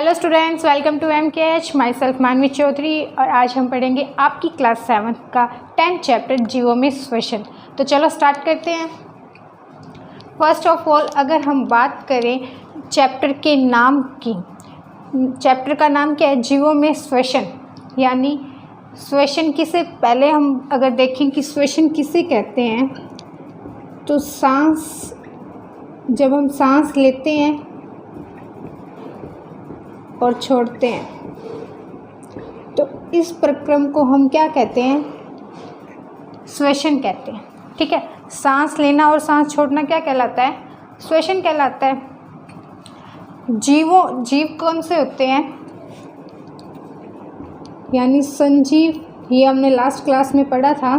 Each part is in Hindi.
Hello students, welcome to MKH। Myself Manvi Chaudhary और आज हम पढ़ेंगे आपकी क्लास 7 का 10th चैप्टर जीवो में क्वेश्चन। तो चलो स्टार्ट करते हैं। फर्स्ट ऑफ ऑल अगर हम बात करें चैप्टर के नाम की, चैप्टर का नाम क्या है? जीवो में क्वेश्चन, यानी क्वेश्चन किसे, पहले हम अगर देखें कि क्वेश्चन किसे कहते हैं तो सांस, जब हम सांस लेते हैं और छोड़ते हैं तो इस प्रक्रम को हम क्या कहते हैं? श्वसन कहते हैं। ठीक है, सांस लेना और सांस छोड़ना क्या कहलाता है? श्वसन कहलाता है। जीव कौन से होते हैं? यानी संजीव। ये हमने लास्ट क्लास में पढ़ा था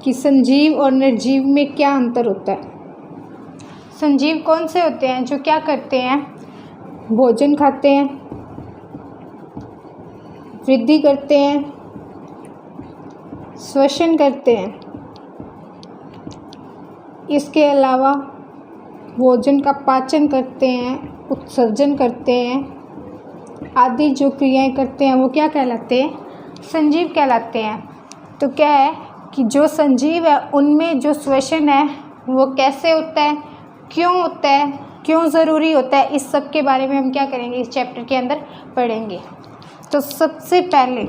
कि संजीव और निर्जीव में क्या अंतर होता है। संजीव कौन से होते हैं? जो क्या करते हैं? भोजन खाते हैं, वृद्धि करते हैं, श्वसन करते हैं। इसके अलावा भोजन का पाचन करते हैं, उत्सर्जन करते हैं आदि जो क्रियाएं करते हैं वो क्या कहलाते हैं? संजीव कहलाते हैं। तो क्या है कि जो संजीव है उनमें जो श्वसन है वो कैसे होता है, क्यों होता है, क्यों ज़रूरी होता है, इस सब के बारे में हम क्या करेंगे, इस चैप्टर के अंदर पढ़ेंगे। तो सबसे पहले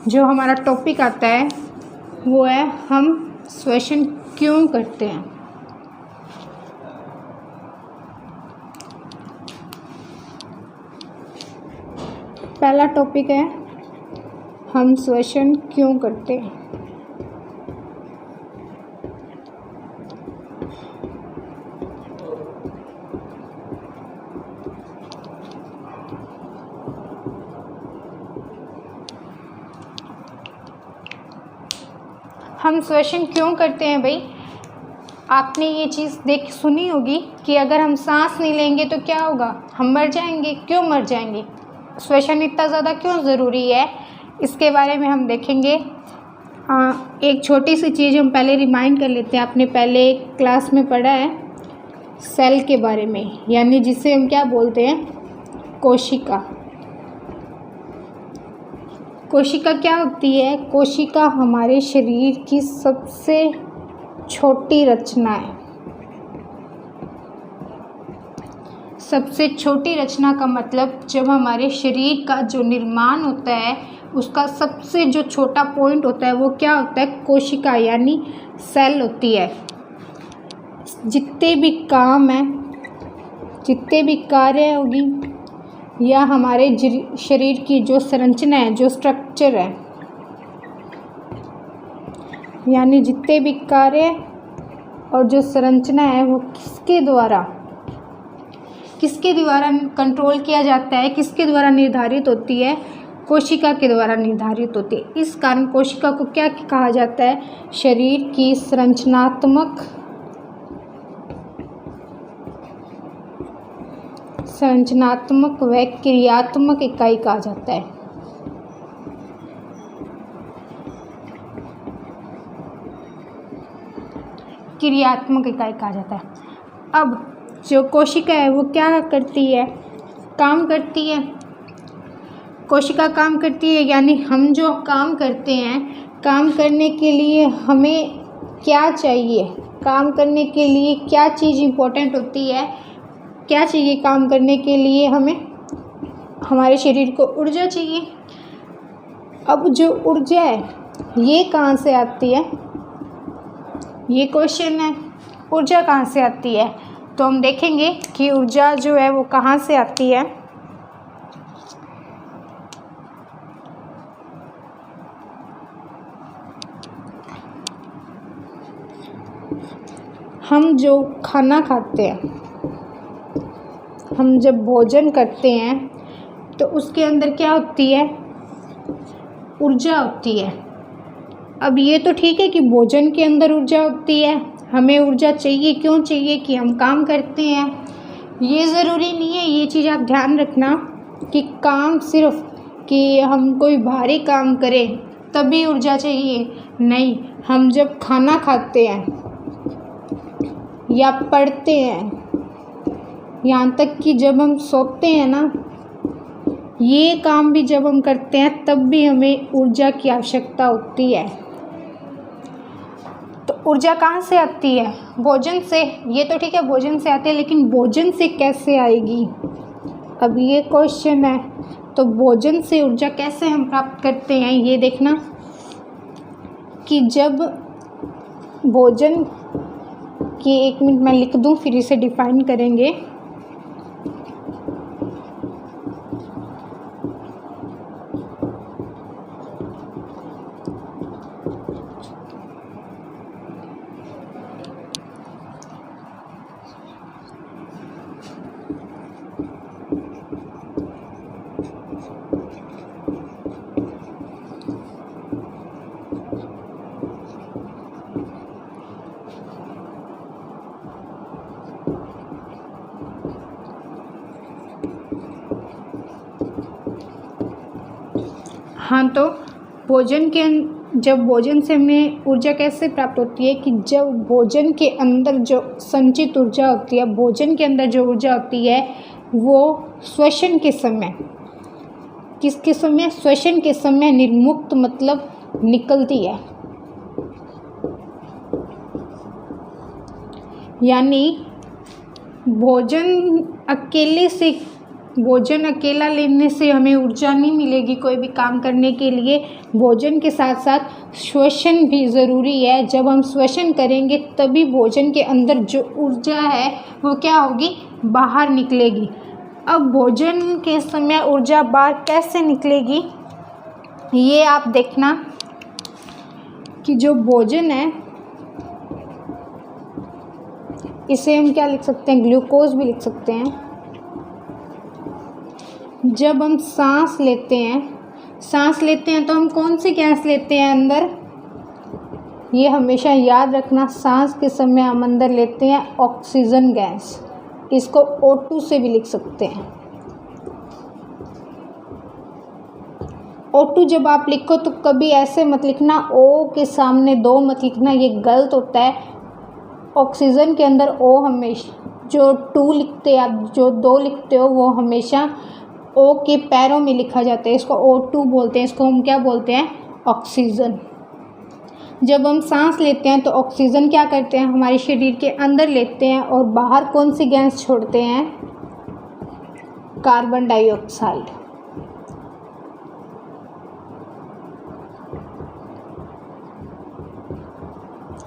जो हमारा टॉपिक आता है वो है हम श्वसन क्यों करते हैं। पहला टॉपिक है हम श्वसन क्यों करते हैं। हम श्वसन क्यों करते हैं भाई? आपने ये चीज़ सुनी होगी कि अगर हम सांस नहीं लेंगे तो क्या होगा? हम मर जाएंगे। क्यों मर जाएंगे? श्वसन इतना ज़्यादा क्यों ज़रूरी है, इसके बारे में हम देखेंगे। एक छोटी सी चीज़ हम पहले रिमाइंड कर लेते हैं। आपने पहले क्लास में पढ़ा है सेल के बारे में, यानी जिसे हम क्या बोलते हैं? कोशिका। कोशिका क्या होती है? कोशिका हमारे शरीर की सबसे छोटी रचना है। सबसे छोटी रचना का मतलब जब हमारे शरीर का जो निर्माण होता है उसका सबसे जो छोटा पॉइंट होता है वो क्या होता है? कोशिका यानी सेल होती है। जितने भी काम हैं, जितने भी कार्य होगी या हमारे शरीर की जो संरचना है, जो स्ट्रक्चर है, यानी जितने भी कार्य और जो संरचना है वो किसके द्वारा कंट्रोल किया जाता है, किसके द्वारा निर्धारित होती है? कोशिका के द्वारा निर्धारित होती है। इस कारण कोशिका को क्या कहा जाता है? शरीर की संरचनात्मक व क्रियात्मक इकाई कहा जाता है। क्रियात्मक इकाई कहा जाता है। अब जो कोशिका है वो क्या करती है? काम करती है। कोशिका काम करती है, यानी हम जो काम करते हैं, काम करने के लिए हमें क्या चाहिए? काम करने के लिए क्या चीज़ इम्पोर्टेंट होती है? क्या चाहिए काम करने के लिए? हमें, हमारे शरीर को ऊर्जा चाहिए। अब जो ऊर्जा है ये कहाँ से आती है? ये क्वेश्चन है, ऊर्जा कहाँ से आती है? तो हम देखेंगे कि ऊर्जा जो है वो कहाँ से आती है। हम जो खाना खाते हैं, हम जब भोजन करते हैं तो उसके अंदर क्या होती है? ऊर्जा होती है। अब ये तो ठीक है कि भोजन के अंदर ऊर्जा होती है, हमें ऊर्जा चाहिए। क्यों चाहिए? कि हम काम करते हैं। ये ज़रूरी नहीं है, ये चीज़ आप ध्यान रखना कि काम सिर्फ कि हम कोई भारी काम करें तभी ऊर्जा चाहिए, नहीं। हम जब खाना खाते हैं या पढ़ते हैं, यहाँ तक कि जब हम सोते हैं ना ये काम भी जब हम करते हैं तब भी हमें ऊर्जा की आवश्यकता होती है। तो ऊर्जा कहाँ से आती है? भोजन से। ये तो ठीक है, भोजन से आती है, लेकिन भोजन से कैसे आएगी, अब ये क्वेश्चन है। तो भोजन से ऊर्जा कैसे हम प्राप्त करते हैं, ये देखना कि जब भोजन की, 1 मिनट मैं लिख दूँ फिर इसे डिफाइन करेंगे। हाँ, तो जब भोजन से हमें ऊर्जा कैसे प्राप्त होती है कि जब भोजन के अंदर जो संचित ऊर्जा होती है, भोजन के अंदर जो ऊर्जा होती है वो श्वसन के समय, किसके समय? श्वसन के समय निर्मुक्त मतलब निकलती है। यानी भोजन अकेला लेने से हमें ऊर्जा नहीं मिलेगी कोई भी काम करने के लिए। भोजन के साथ साथ श्वसन भी ज़रूरी है। जब हम श्वसन करेंगे तभी भोजन के अंदर जो ऊर्जा है वो क्या होगी? बाहर निकलेगी। अब भोजन के समय ऊर्जा बाहर कैसे निकलेगी, ये आप देखना कि जो भोजन है इसे हम क्या लिख सकते हैं? ग्लूकोज भी लिख सकते हैं। जब हम सांस लेते हैं तो हम कौन सी गैस लेते हैं अंदर? ये हमेशा याद रखना, सांस के समय हम अंदर लेते हैं ऑक्सीजन गैस। इसको O2 से भी लिख सकते हैं। O2 जब आप लिखो तो कभी ऐसे मत लिखना, O के सामने 2 मत लिखना, ये गलत होता है। ऑक्सीजन के अंदर O हमेशा, जो 2 लिखते हैं आप, जो 2 लिखते हो वो हमेशा O के पैरों में लिखा जाता है। इसको O2 बोलते हैं, इसको हम क्या बोलते हैं? ऑक्सीजन। जब हम सांस लेते हैं तो ऑक्सीजन क्या करते हैं? हमारे शरीर के अंदर लेते हैं और बाहर कौन सी गैस छोड़ते हैं? Carbon dioxide.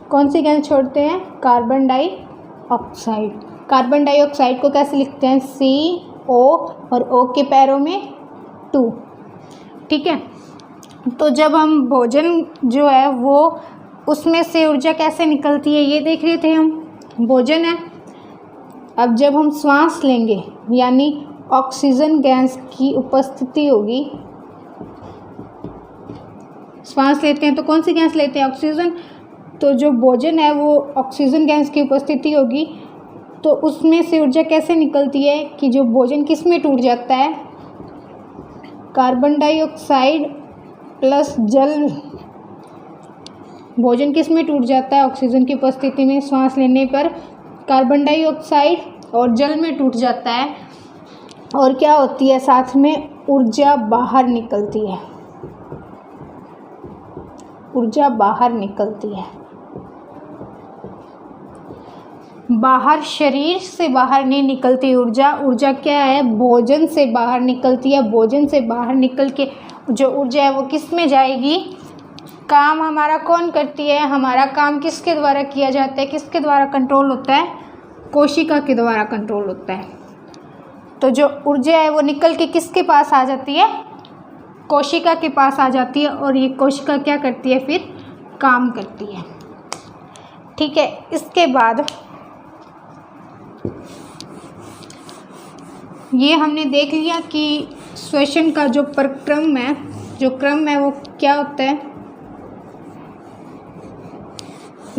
कौन सी गैस छोड़ते हैं? Carbon dioxide. कार्बन डाइऑक्साइड को कैसे लिखते हैं? CO और O के पैरों में 2। ठीक है, तो जब हम भोजन जो है वो उसमें से ऊर्जा कैसे निकलती है ये देख रहे थे हम। भोजन है, अब जब हम श्वास लेंगे यानी ऑक्सीजन गैस की उपस्थिति होगी, श्वास लेते हैं तो कौन सी गैस लेते हैं? ऑक्सीजन। तो जो भोजन है वो ऑक्सीजन गैस की उपस्थिति होगी, तो उसमें से ऊर्जा कैसे निकलती है कि जो भोजन किस में टूट जाता है? कार्बन डाइऑक्साइड प्लस जल। भोजन किस में टूट जाता है? ऑक्सीजन की उपस्थिति में। श्वास लेने पर कार्बन डाइऑक्साइड और जल में टूट जाता है, और क्या होती है? साथ में ऊर्जा बाहर निकलती है। ऊर्जा बाहर निकलती है। बाहर, शरीर से बाहर नहीं निकलती ऊर्जा। ऊर्जा क्या है? भोजन से बाहर निकलती है। भोजन से बाहर निकल के जो ऊर्जा है वो किस में जाएगी? काम हमारा कौन करती है? हमारा काम किसके द्वारा किया जाता है? किसके द्वारा कंट्रोल होता है? कोशिका के द्वारा कंट्रोल होता है। तो जो ऊर्जा है वो निकल के किसके पास आ जाती है? कोशिका के पास आ जाती है, और ये कोशिका क्या करती है? फिर काम करती है। ठीक है, इसके बाद ये हमने देख लिया कि श्वसन का जो क्रम है वो क्या होता है।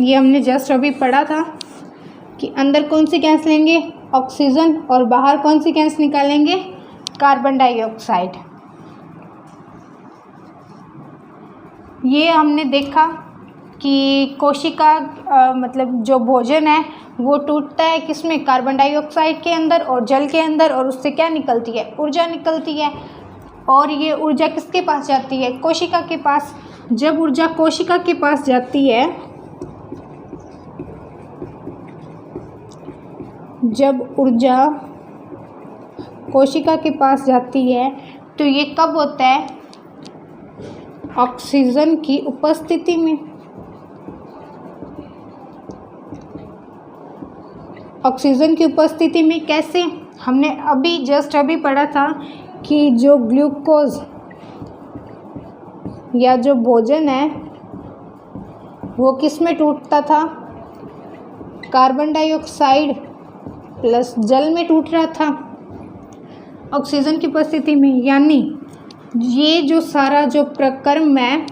ये हमने जस्ट अभी पढ़ा था कि अंदर कौन सी गैस लेंगे? ऑक्सीजन, और बाहर कौन सी गैस निकालेंगे? Carbon dioxide. ये हमने देखा कि कोशिका मतलब जो भोजन है वो टूटता है किस में? कार्बन डाइऑक्साइड के अंदर और जल के अंदर, और उससे क्या निकलती है? ऊर्जा निकलती है। और ये ऊर्जा किसके पास जाती है? कोशिका के पास। जब ऊर्जा कोशिका के पास जाती है, जब ऊर्जा कोशिका के पास जाती है तो ये कब होता है? ऑक्सीजन की उपस्थिति में। ऑक्सीजन की उपस्थिति में कैसे? हमने अभी पढ़ा था कि जो ग्लूकोज या जो भोजन है वो किस में टूटता था? कार्बन डाइऑक्साइड प्लस जल में टूट रहा था ऑक्सीजन की उपस्थिति में। यानी ये जो सारा जो प्रक्रम है,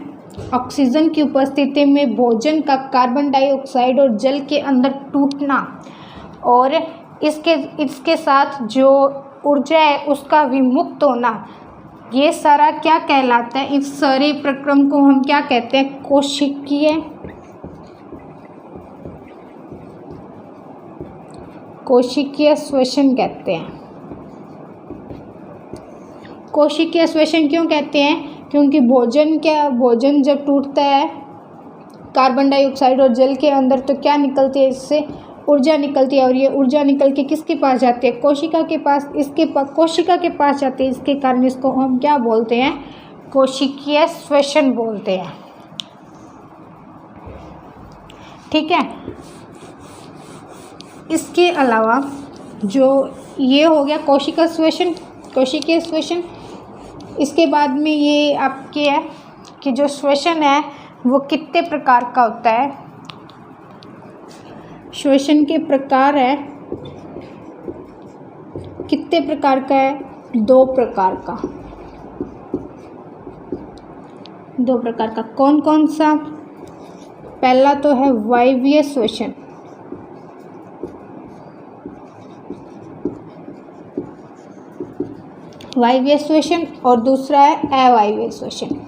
ऑक्सीजन की उपस्थिति में भोजन का कार्बन डाइऑक्साइड और जल के अंदर टूटना और इसके साथ जो ऊर्जा है उसका विमुक्त होना, ये सारा क्या कहलाता है? इस सारे प्रक्रम को हम क्या कहते हैं? कोशिकीय श्वसन कहते हैं। कोशिकीय श्वसन क्यों कहते हैं? क्योंकि भोजन जब टूटता है कार्बन डाइऑक्साइड और जल के अंदर तो क्या निकलती है? इससे ऊर्जा निकलती है और ये ऊर्जा निकल के किसके पास जाती है? कोशिका के पास। कोशिका के पास जाती है, इसके कारण इसको हम क्या बोलते हैं? कोशिकीय श्वसन बोलते हैं। ठीक है। इसके अलावा जो ये हो गया कोशिकीय श्वसन। इसके बाद में ये आपके है कि जो श्वसन है वो कितने प्रकार का होता है? श्वसन के प्रकार है कितने प्रकार का है? 2 प्रकार का। 2 प्रकार का। कौन कौन सा? पहला तो है वायवीय श्वसन। वायवीय श्वसन और दूसरा है अवायवीय श्वसन।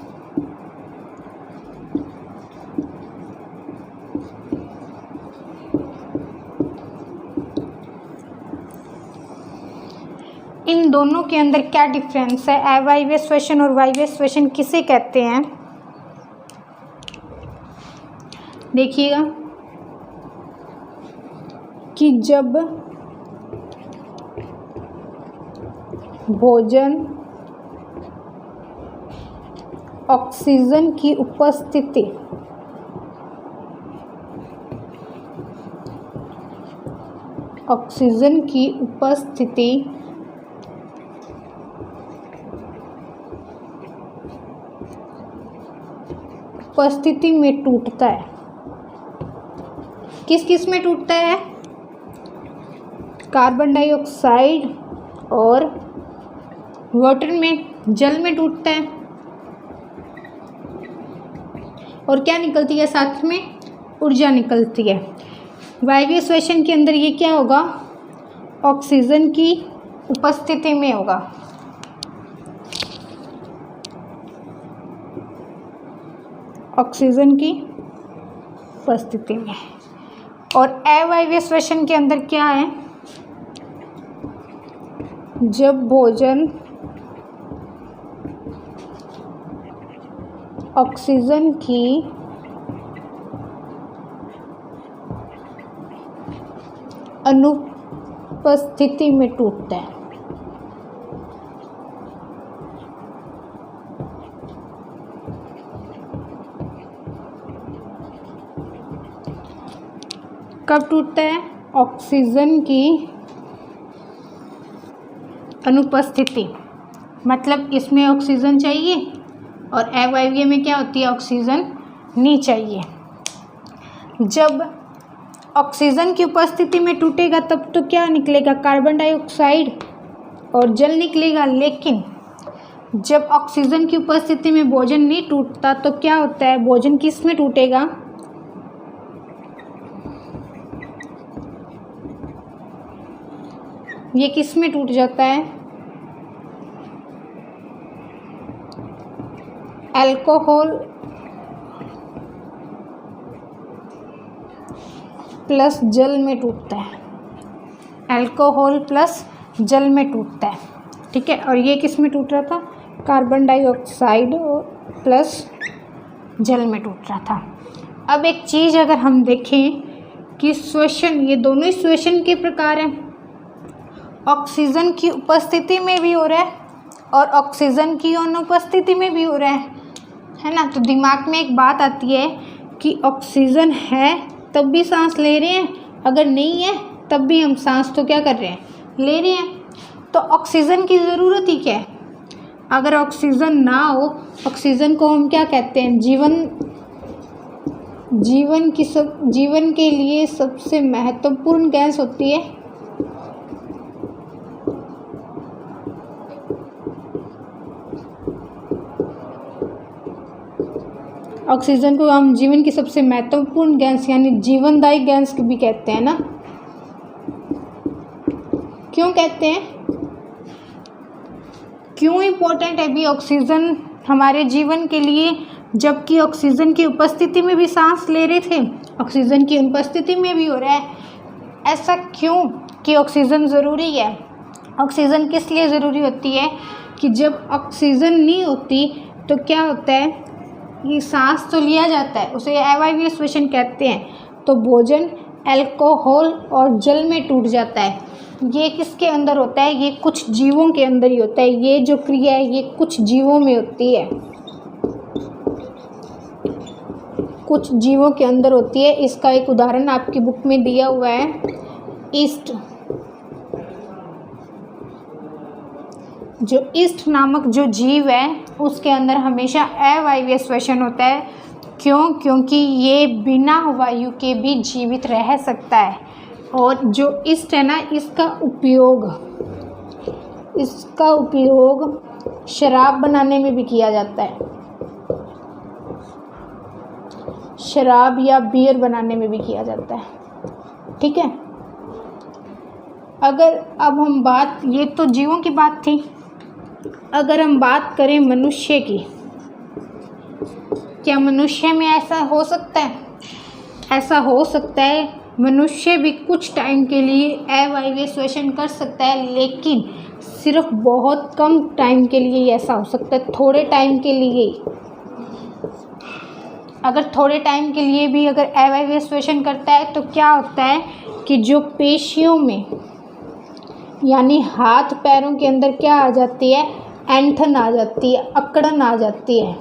इन दोनों के अंदर क्या डिफरेंस है? अवायवीय श्वसन और वायवीय श्वसन किसे कहते हैं? देखिएगा कि जब भोजन ऑक्सीजन की उपस्थिति में टूटता है। किस में टूटता है? कार्बन डाइऑक्साइड और वाटर में, जल में टूटता है। और क्या निकलती है? साथ में ऊर्जा निकलती है। वायवीय श्वसन के अंदर ये क्या होगा? ऑक्सीजन की उपस्थिति में होगा। ऑक्सीजन की उपस्थिति में। और अवायवीय श्वसन के अंदर क्या है? जब भोजन ऑक्सीजन की अनुपस्थिति में टूटता है। कब टूटता है? ऑक्सीजन की अनुपस्थिति, मतलब इसमें ऑक्सीजन चाहिए और अवायवीय में क्या होती है? ऑक्सीजन नहीं चाहिए। जब ऑक्सीजन की उपस्थिति में टूटेगा तब तो क्या निकलेगा? कार्बन डाइऑक्साइड और जल निकलेगा। लेकिन जब ऑक्सीजन की उपस्थिति में भोजन नहीं टूटता तो क्या होता है? भोजन किस में टूटेगा? ये किस में टूट जाता है? अल्कोहल प्लस जल में टूटता है। अल्कोहल प्लस जल में टूटता है। ठीक है। और ये किस में टूट रहा था? कार्बन डाइऑक्साइड प्लस जल में टूट रहा था। अब एक चीज़ अगर हम देखें कि श्वसन, ये दोनों ही श्वसन के प्रकार हैं, ऑक्सीजन की उपस्थिति में भी हो रहा है और ऑक्सीजन की अनुपस्थिति में भी हो रहा है ना। तो दिमाग में एक बात आती है कि ऑक्सीजन है तब भी सांस ले रहे हैं, अगर नहीं है तब भी हम सांस तो क्या कर रहे हैं, ले रहे हैं। तो ऑक्सीजन की ज़रूरत ही क्या है? अगर ऑक्सीजन ना हो, ऑक्सीजन को हम क्या कहते हैं, जीवन के लिए सबसे महत्वपूर्ण गैस होती है। ऑक्सीजन को हम जीवन की सबसे महत्वपूर्ण गैस यानी जीवनदायी गैस भी कहते हैं ना। क्यों कहते हैं, क्यों इम्पोर्टेंट है भी ऑक्सीजन हमारे जीवन के लिए? जबकि ऑक्सीजन की उपस्थिति में भी सांस ले रहे थे, ऑक्सीजन की अनुपस्थिति में भी हो रहा है। ऐसा क्यों कि ऑक्सीजन ज़रूरी है? ऑक्सीजन किस लिए ज़रूरी होती है कि जब ऑक्सीजन नहीं होती तो क्या होता है, ये सांस तो लिया जाता है, उसे अवायवीय श्वसन कहते हैं, तो भोजन, अल्कोहल और जल में टूट जाता है। ये किसके अंदर होता है? ये कुछ जीवों के अंदर ही होता है। ये जो क्रिया है ये कुछ जीवों में होती है, कुछ जीवों के अंदर होती है। इसका एक उदाहरण आपकी बुक में दिया हुआ है, ईस्ट। जो ईस्ट नामक जो जीव है उसके अंदर हमेशा अवायवीय श्वसन होता है। क्यों? क्योंकि ये बिना वायु के भी जीवित रह सकता है। और जो ईस्ट है ना, इसका उपयोग शराब बनाने में भी किया जाता है, शराब या बियर बनाने में भी किया जाता है। ठीक है, अगर अब हम बात, ये तो जीवों की बात थी, अगर हम बात करें मनुष्य की, क्या मनुष्य में ऐसा हो सकता है? ऐसा हो सकता है, मनुष्य भी कुछ टाइम के लिए अवायवीय श्वसन कर सकता है, लेकिन सिर्फ बहुत कम टाइम के लिए ऐसा हो सकता है, थोड़े टाइम के लिए। अगर थोड़े टाइम के लिए भी अगर अवायवीय श्वसन करता है तो क्या होता है कि जो पेशियों में यानी हाथ पैरों के अंदर क्या आ जाती है, ऐंठन आ जाती है, अकड़न आ जाती है।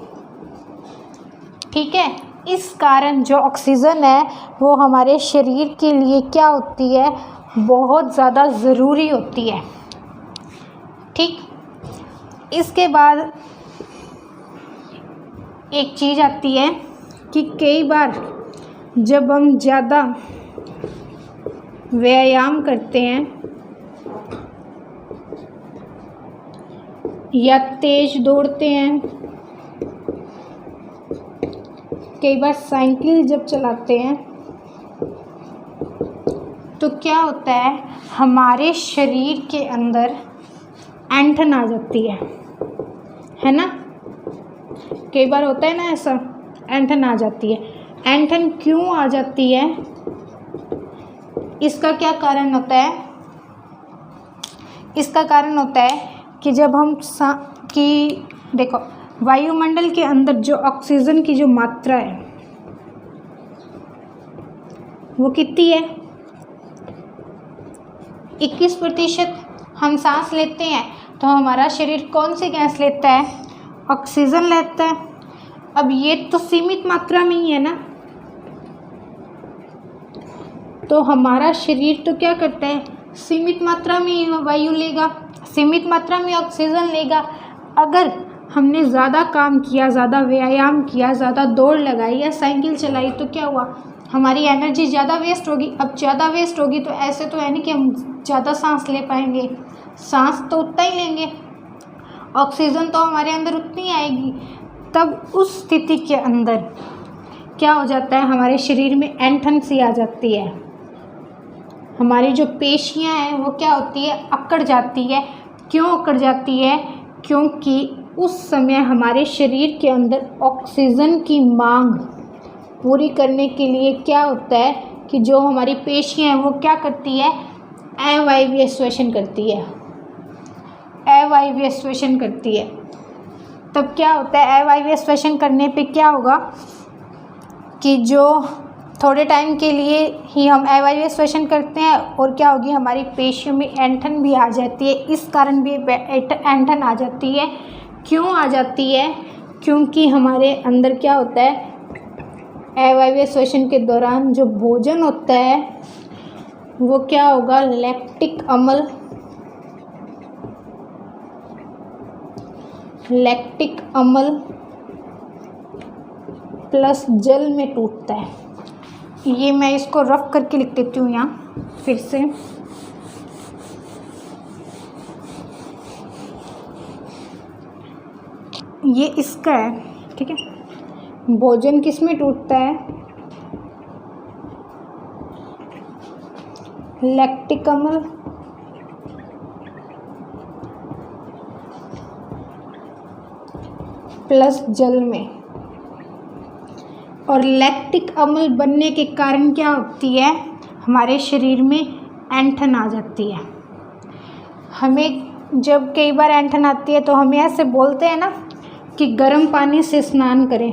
ठीक है, इस कारण जो ऑक्सीजन है वो हमारे शरीर के लिए क्या होती है, बहुत ज़्यादा ज़रूरी होती है। ठीक, इसके बाद एक चीज़ आती है कि कई बार जब हम ज़्यादा व्यायाम करते हैं या तेज दौड़ते हैं, कई बार साइकिल जब चलाते हैं, तो क्या होता है, हमारे शरीर के अंदर ऐंठन आ जाती है ना। कई बार होता है ना ऐसा, ऐंठन आ जाती है। ऐंठन क्यों आ जाती है, इसका क्या कारण होता है? इसका कारण होता है कि जब हम देखो, वायुमंडल के अंदर जो ऑक्सीजन की जो मात्रा है वो कितनी है, 21%। हम सांस लेते हैं तो हमारा शरीर कौन सी गैस लेता है, ऑक्सीजन लेता है। अब ये तो सीमित मात्रा में ही है ना, तो हमारा शरीर तो क्या करता है, सीमित मात्रा में वायु लेगा, सीमित मात्रा में ऑक्सीजन लेगा। अगर हमने ज़्यादा काम किया, ज़्यादा व्यायाम किया, ज़्यादा दौड़ लगाई या साइकिल चलाई तो क्या हुआ, हमारी एनर्जी ज़्यादा वेस्ट होगी। अब ज़्यादा वेस्ट होगी तो ऐसे तो है नहीं कि हम ज़्यादा सांस ले पाएंगे, सांस तो उतना ही लेंगे, ऑक्सीजन तो हमारे अंदर उतनी आएगी। तब उस स्थिति के अंदर क्या हो जाता है, हमारे शरीर में ऐंठन सी आ जाती है, हमारी जो पेशियां हैं वो क्या होती है, अकड़ जाती है। क्यों अकड़ जाती है? क्योंकि उस समय हमारे शरीर के अंदर ऑक्सीजन की मांग पूरी करने के लिए क्या होता है कि जो हमारी पेशियां हैं वो क्या करती है, अवायवीय श्वसन करती है, अवायवीय श्वसन करती है। तब क्या होता है, अवायवीय श्वसन करने पे क्या होगा कि जो थोड़े टाइम के लिए ही हम अवायवीय श्वसन करते हैं और क्या होगी, हमारी पेशियों में ऐंठन भी आ जाती है। इस कारण भी ऐंठन आ जाती है। क्यों आ जाती है? क्योंकि हमारे अंदर क्या होता है, अवायवीय श्वसन के दौरान जो भोजन होता है वो क्या होगा, लैक्टिक अम्ल प्लस जल में टूटता है। ये मैं इसको रफ करके लिख देती हूँ यहाँ फिर से। ये इसका है, ठीक है। भोजन किस में टूटता है, लैक्टिक अम्ल प्लस जल में। और लैक्टिक अम्ल बनने के कारण क्या होती है, हमारे शरीर में ऐंठन आ जाती है। हमें जब कई बार ऐंठन आती है तो हमें ऐसे बोलते हैं ना कि गर्म पानी से स्नान करें,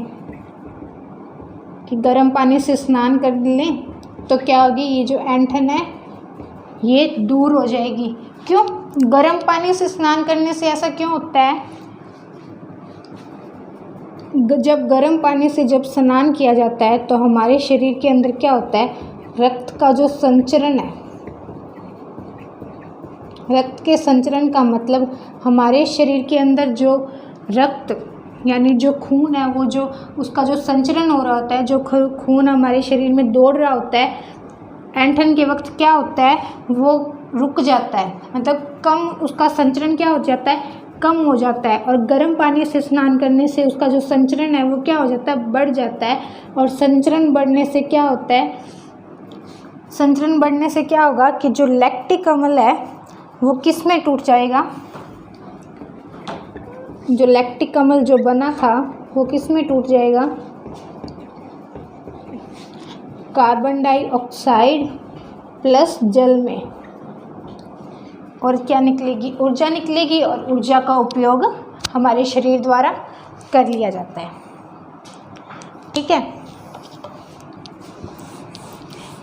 कि गर्म पानी से स्नान कर लें तो क्या होगी, ये जो ऐंठन है ये दूर हो जाएगी। क्यों? गर्म पानी से स्नान करने से ऐसा क्यों होता है? जब गर्म पानी से जब स्नान किया जाता है तो हमारे शरीर के अंदर क्या होता है, रक्त का जो संचरण है, रक्त के संचरण का मतलब हमारे शरीर के अंदर जो रक्त यानी जो खून है वो जो उसका जो संचरण हो रहा होता है, जो खून हमारे शरीर में दौड़ रहा होता है, ऐंठन के वक्त क्या होता है, वो रुक जाता है, मतलब कम, उसका संचरण क्या हो जाता है, कम हो जाता है। और गर्म पानी से स्नान करने से उसका जो संचरण है वो क्या हो जाता है, बढ़ जाता है। और संचरण बढ़ने से क्या होता है, संचरण बढ़ने से क्या होगा कि जो लैक्टिक अम्ल है वो किस में टूट जाएगा, जो लैक्टिक अम्ल जो बना था वो किस में टूट जाएगा, कार्बन डाइऑक्साइड प्लस जल में। और क्या निकलेगी, ऊर्जा निकलेगी। और ऊर्जा का उपयोग हमारे शरीर द्वारा कर लिया जाता है, ठीक है।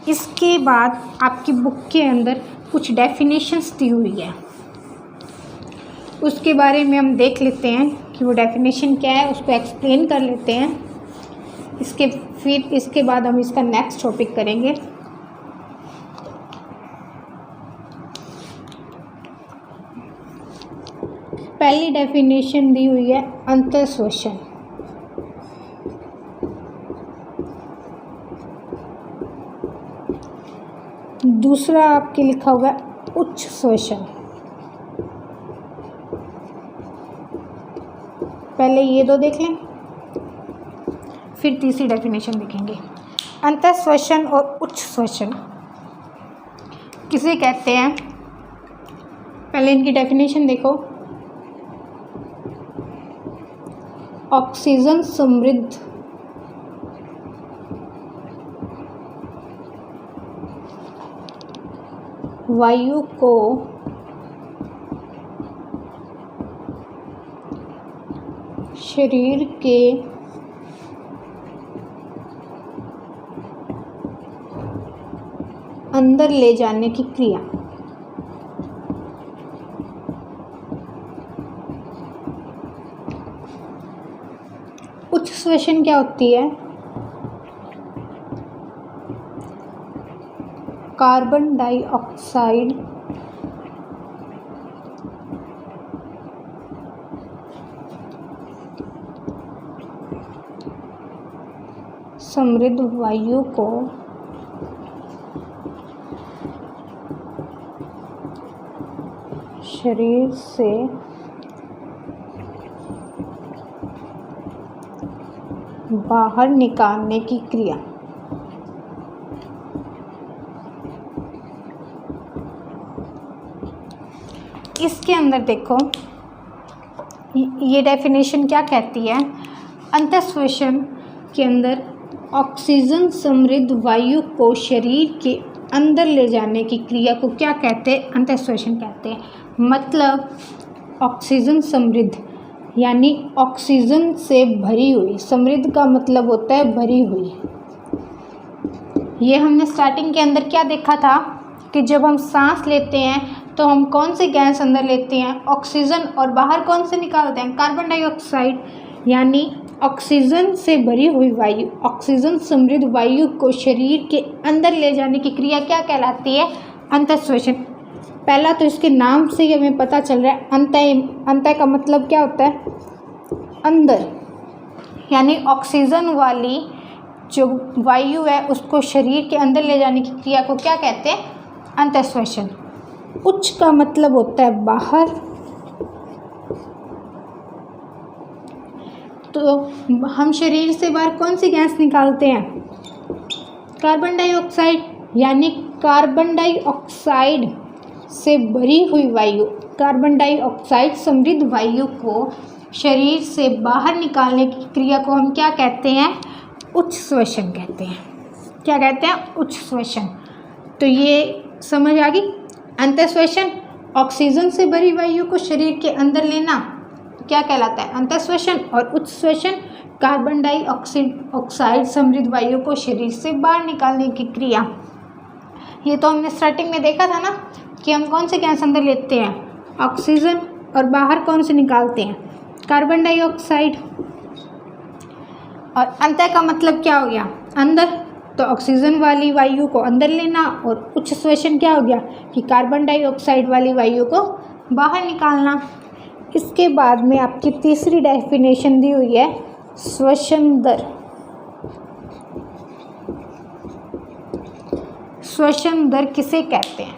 इसके बाद आपकी बुक के अंदर कुछ डेफिनेशंस दी हुई है, उसके बारे में हम देख लेते हैं कि वो डेफिनेशन क्या है, उसको एक्सप्लेन कर लेते हैं। फिर इसके बाद हम इसका नेक्स्ट टॉपिक करेंगे। पहली डेफिनेशन दी हुई है अंतःश्वसन। दूसरा आपके लिखा हुआ है उच्च श्वसन। पहले ये दो देख लें, फिर तीसरी डेफिनेशन देखेंगे। अंतःश्वसन और उच्च श्वसन किसे कहते हैं, पहले इनकी डेफिनेशन देखो। ऑक्सीजन समृद्ध वायु को शरीर के अंदर ले जाने की क्रिया। उच्च श्वसन क्या होती है, कार्बन डाइऑक्साइड समृद्ध वायु को शरीर से बाहर निकालने की क्रिया। इसके अंदर देखो, ये डेफिनेशन क्या कहती है, अंतःश्वसन के अंदर ऑक्सीजन समृद्ध वायु को शरीर के अंदर ले जाने की क्रिया को क्या कहते हैं, अंतःश्वसन कहते हैं। मतलब ऑक्सीजन समृद्ध यानी ऑक्सीजन से भरी हुई। समृद्ध का मतलब होता है भरी हुई। ये हमने स्टार्टिंग के अंदर क्या देखा था कि जब हम सांस लेते हैं तो हम कौन सी गैस अंदर लेते हैं, ऑक्सीजन, और बाहर कौन से निकालते हैं, कार्बन डाइऑक्साइड। यानी ऑक्सीजन से भरी हुई वायु, ऑक्सीजन समृद्ध वायु को शरीर के अंदर ले जाने की क्रिया क्या कहलाती है, अंतःश्वसन। पहला तो इसके नाम से ही हमें पता चल रहा है, अंतः का मतलब क्या होता है, अंदर। यानी ऑक्सीजन वाली जो वायु है उसको शरीर के अंदर ले जाने की क्रिया को क्या कहते हैं, अंतःश्वसन। उच्च का मतलब होता है बाहर। तो हम शरीर से बाहर कौन सी गैस निकालते हैं, कार्बन डाइऑक्साइड। यानी कार्बन डाइऑक्साइड से भरी हुई वायु, कार्बन डाइऑक्साइड समृद्ध वायु को शरीर से बाहर निकालने की क्रिया को हम क्या कहते हैं, उच्च श्वसन कहते हैं। क्या कहते हैं, उच्च श्वसन। तो ये समझ आ गई। अंतःश्वसन, ऑक्सीजन से भरी वायु को शरीर के अंदर लेना क्या कहलाता है, अंतःश्वसन। और उच्च श्वसन, कार्बन डाइऑक्साइड समृद्ध वायु को शरीर से बाहर निकालने की क्रिया। ये तो हमने स्टार्टिंग में देखा था ना कि हम कौन से गैस अंदर लेते हैं, ऑक्सीजन, और बाहर कौन से निकालते हैं, कार्बन डाइऑक्साइड। और अंतः का मतलब क्या हो गया, अंदर। तो ऑक्सीजन वाली वायु को अंदर लेना, और उच्च श्वसन क्या हो गया कि कार्बन डाइऑक्साइड वाली वायु को बाहर निकालना। इसके बाद में आपकी तीसरी डेफिनेशन दी हुई है श्वसन दर। श्वसन दर किसे कहते हैं,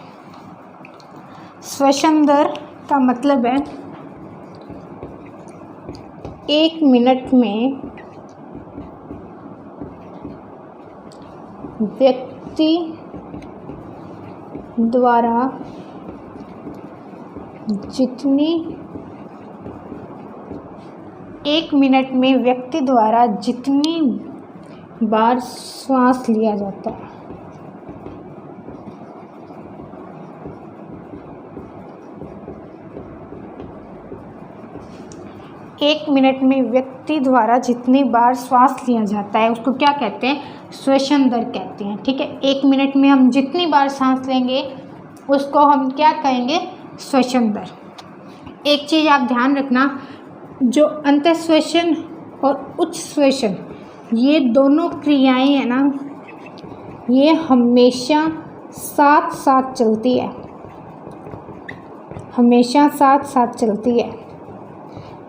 श्वसन दर का मतलब है 1 मिनट में व्यक्ति द्वारा जितनी 1 मिनट में व्यक्ति द्वारा जितनी बार श्वास लिया जाता है। एक मिनट में व्यक्ति द्वारा जितनी बार श्वास लिया जाता है उसको क्या कहते हैं, श्वसन दर कहते हैं। ठीक है, 1 मिनट में हम जितनी बार सांस लेंगे उसको हम क्या कहेंगे, श्वसन दर। एक चीज़ आप ध्यान रखना, जो अंतःश्वसन और उच्च श्वसन ये दोनों क्रियाएं हैं ना, ये हमेशा साथ साथ चलती है, हमेशा साथ साथ चलती है।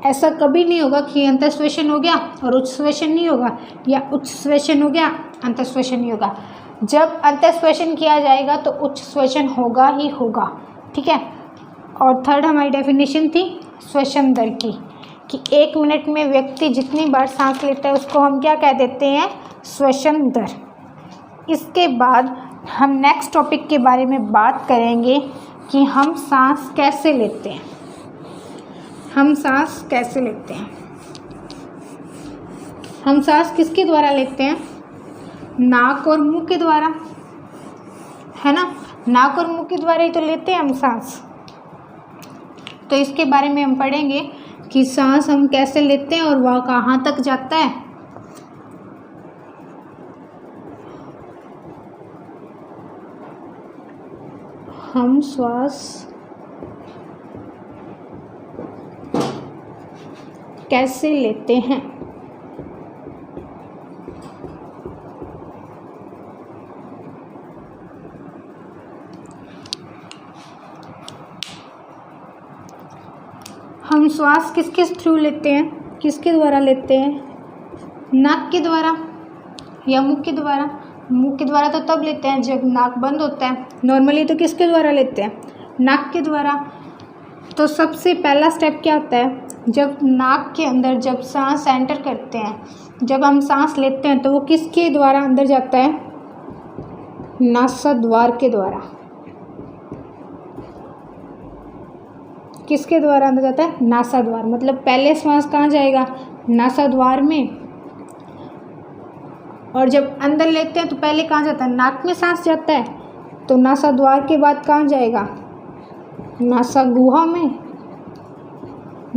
ऐसा कभी नहीं होगा कि अंतःश्वसन हो गया और उच्च श्वसन नहीं होगा, या उच्च श्वसन हो गया अंतःश्वसन नहीं होगा। जब अंतःश्वसन किया जाएगा तो उच्च श्वसन होगा ही होगा। ठीक है, और थर्ड हमारी डेफिनेशन थी श्वसन दर की, कि 1 मिनट में व्यक्ति जितनी बार सांस लेता है उसको हम क्या कह देते हैं, श्वसन दर। इसके बाद हम नेक्स्ट टॉपिक के बारे में बात करेंगे कि हम सांस कैसे लेते हैं, हम सांस कैसे लेते हैं। हम सांस किसके द्वारा लेते हैं, नाक और मुंह के द्वारा, है ना, नाक और मुंह के द्वारा ही तो लेते हैं हम सांस। तो इसके बारे में हम पढ़ेंगे कि सांस हम कैसे लेते हैं और वह कहाँ तक जाता है। हम श्वास कैसे लेते हैं। हम श्वास किसके थ्रू लेते हैं, किसके द्वारा लेते हैं, नाक के द्वारा या मुंह के द्वारा। मुंह के द्वारा तो तब लेते हैं जब नाक बंद होता है, नॉर्मली तो किसके द्वारा लेते हैं, नाक के द्वारा। तो सबसे पहला स्टेप क्या होता है, जब नाक के अंदर जब सांस एंटर करते हैं, जब हम सांस लेते हैं तो वो किसके द्वारा अंदर जाता है, नासाद्वार के द्वारा। किसके द्वारा अंदर जाता है, नासाद्वार। मतलब पहले श्वास कहाँ जाएगा, नासाद्वार में, और जब अंदर लेते हैं तो पहले कहाँ जाता है, नाक में सांस जाता है, तो नासाद्वार के बाद कहाँ जाएगा, नासा गुहा में,